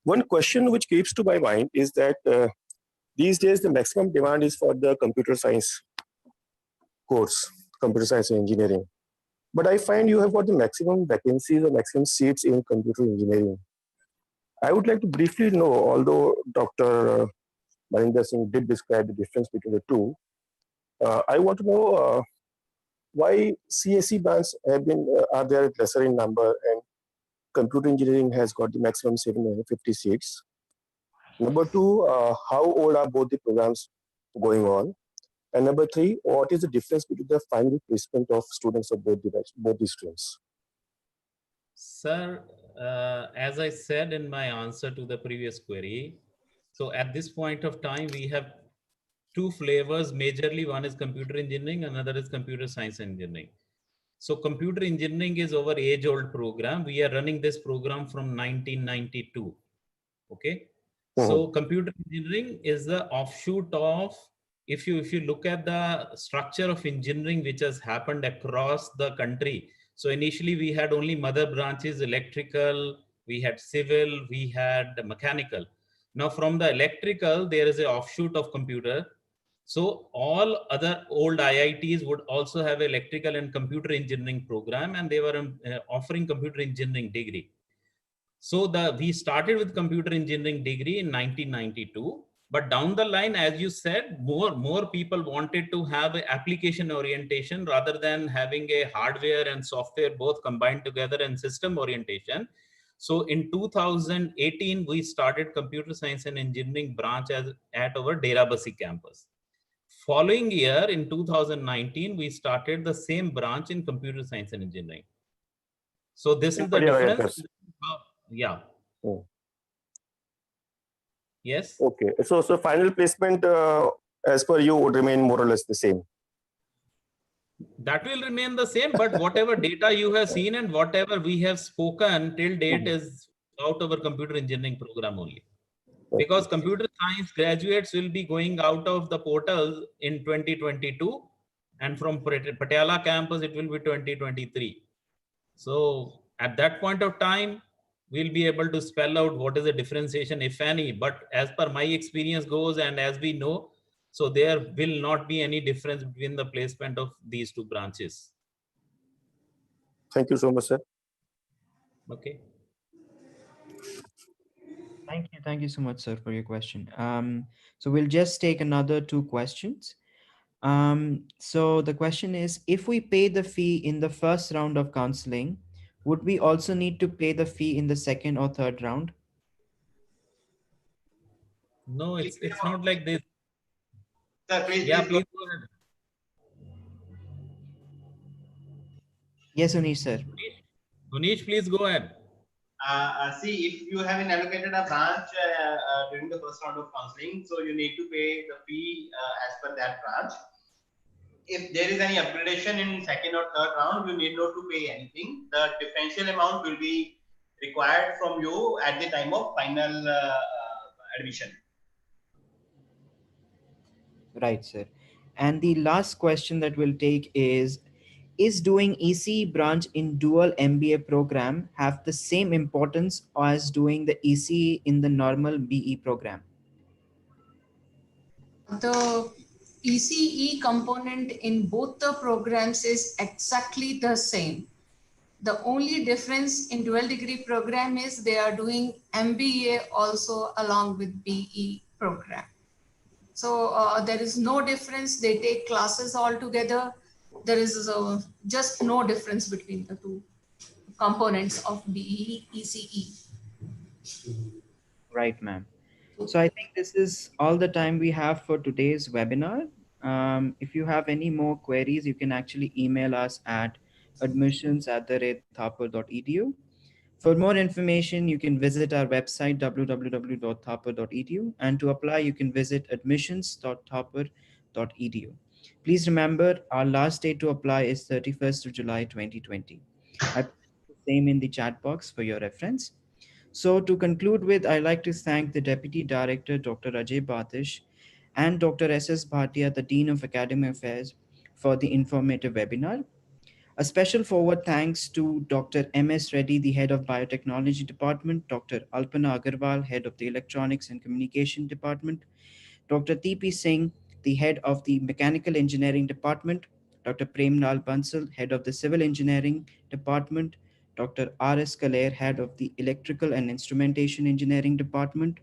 One question which keeps to my mind is that these days the maximum demand is for the computer science course, computer science and engineering. But I find you have got the maximum vacancies or maximum seats in computer engineering. I would like to briefly know, although Dr. Marinder Singh did describe the difference between the two, I want to know why CSE branches have been are there lesser in number and computer engineering has got the maximum 750 seats. Number two, how old are both the programs going on? And number three, what is the difference between the final placement of students of both the streams? Sir, as I said in my answer to the previous query, so at this point of time, we have two flavors. Majorly, one is computer engineering, another is computer science engineering. So computer engineering is our age-old program. We are running this program from 1992. Okay. So computer engineering is the offshoot of, if you look at the structure of engineering which has happened across the country. So initially we had only mother branches, electrical, we had civil, we had mechanical. Now from the electrical, there is an offshoot of computer. So all other old IITs would also have electrical and computer engineering program, and they were offering computer engineering degree. So we started with computer engineering degree in 1992, but down the line, as you said, more people wanted to have an application orientation rather than having a hardware and software both combined together and system orientation. So in 2018, we started computer science and engineering branch at our Derabasi campus. Following year in 2019, we started the same branch in computer science and engineering. So this is the difference. Yeah. Oh. Yes. Okay. So final placement as per you would remain more or less the same. That will remain the same, but whatever data you have seen and whatever we have spoken till date is out of our computer engineering program only. Because computer science graduates will be going out of the portals in 2022, and from Patiala campus it will be 2023. So at that point of time, we'll be able to spell out what is the differentiation, if any. But as per my experience goes, and as we know, so there will not be any difference between the placement of these two branches. Thank you so much, sir. Okay. Thank you so much, sir, for your question. So we'll just take another two questions. So the question is, if we pay the fee in the first round of counseling, would we also need to pay the fee in the second or third round? No, it's not like this. Sir, please go ahead. Yes, Unish, sir. Unish, please go ahead. See, if you have been allocated a branch during the first round of counseling, so you need to pay the fee as per that branch. If there is any upgradation in second or third round, you need not to pay anything. The differential amount will be required from you at the time of final admission. Right, sir. And the last question that we'll take is doing ECE branch in dual MBA program have the same importance as doing the ECE in the normal BE program? The ECE component in both the programs is exactly the same. The only difference in dual degree program is they are doing MBA also along with BE program. So there is no difference. They take classes all together. There is just no difference between the two components of BE, ECE. Right, ma'am. So I think this is all the time we have for today's webinar. If you have any more queries, you can actually email us at admissions@thapar.edu. For more information, you can visit our website www.thapar.edu, and to apply, you can visit admissions.thapar.edu. Please remember, our last date to apply is 31st of July 2020. I put the same in the chat box for your reference. So to conclude with, I'd like to thank the Deputy Director, Dr. Ajay Batish, and Dr. S.S. Bhatia, the Dean of Academic Affairs, for the informative webinar. A special forward thanks to Dr. M.S. Reddy, the Head of Biotechnology Department, Dr. Alpana Agarwal, Head of the Electronics and Communication Department, Dr. T.P. Singh, the Head of the Mechanical Engineering Department, Dr. Premlal Bansal, Head of the Civil Engineering Department, Dr. R.S. Kalair, Head of the Electrical and Instrumentation Engineering Department,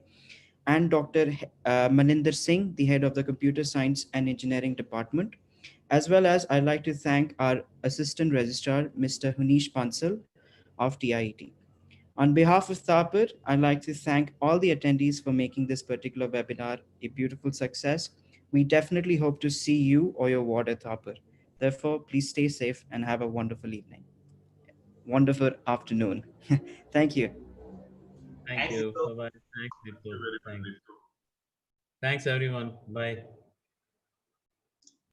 and Dr. Maninder Singh, the Head of the Computer Science and Engineering Department. As well as I'd like to thank our Assistant Registrar, Mr. Hunish Bansal of TIET. On behalf of Thapar, I'd like to thank all the attendees for making this particular webinar a beautiful success. We definitely hope to see you or your ward at Thapar. Therefore, please stay safe and have a wonderful evening. Wonderful afternoon. Thank you. Thank you. Bye-bye. Thanks, Ritu. Thanks. Thanks, everyone. Bye.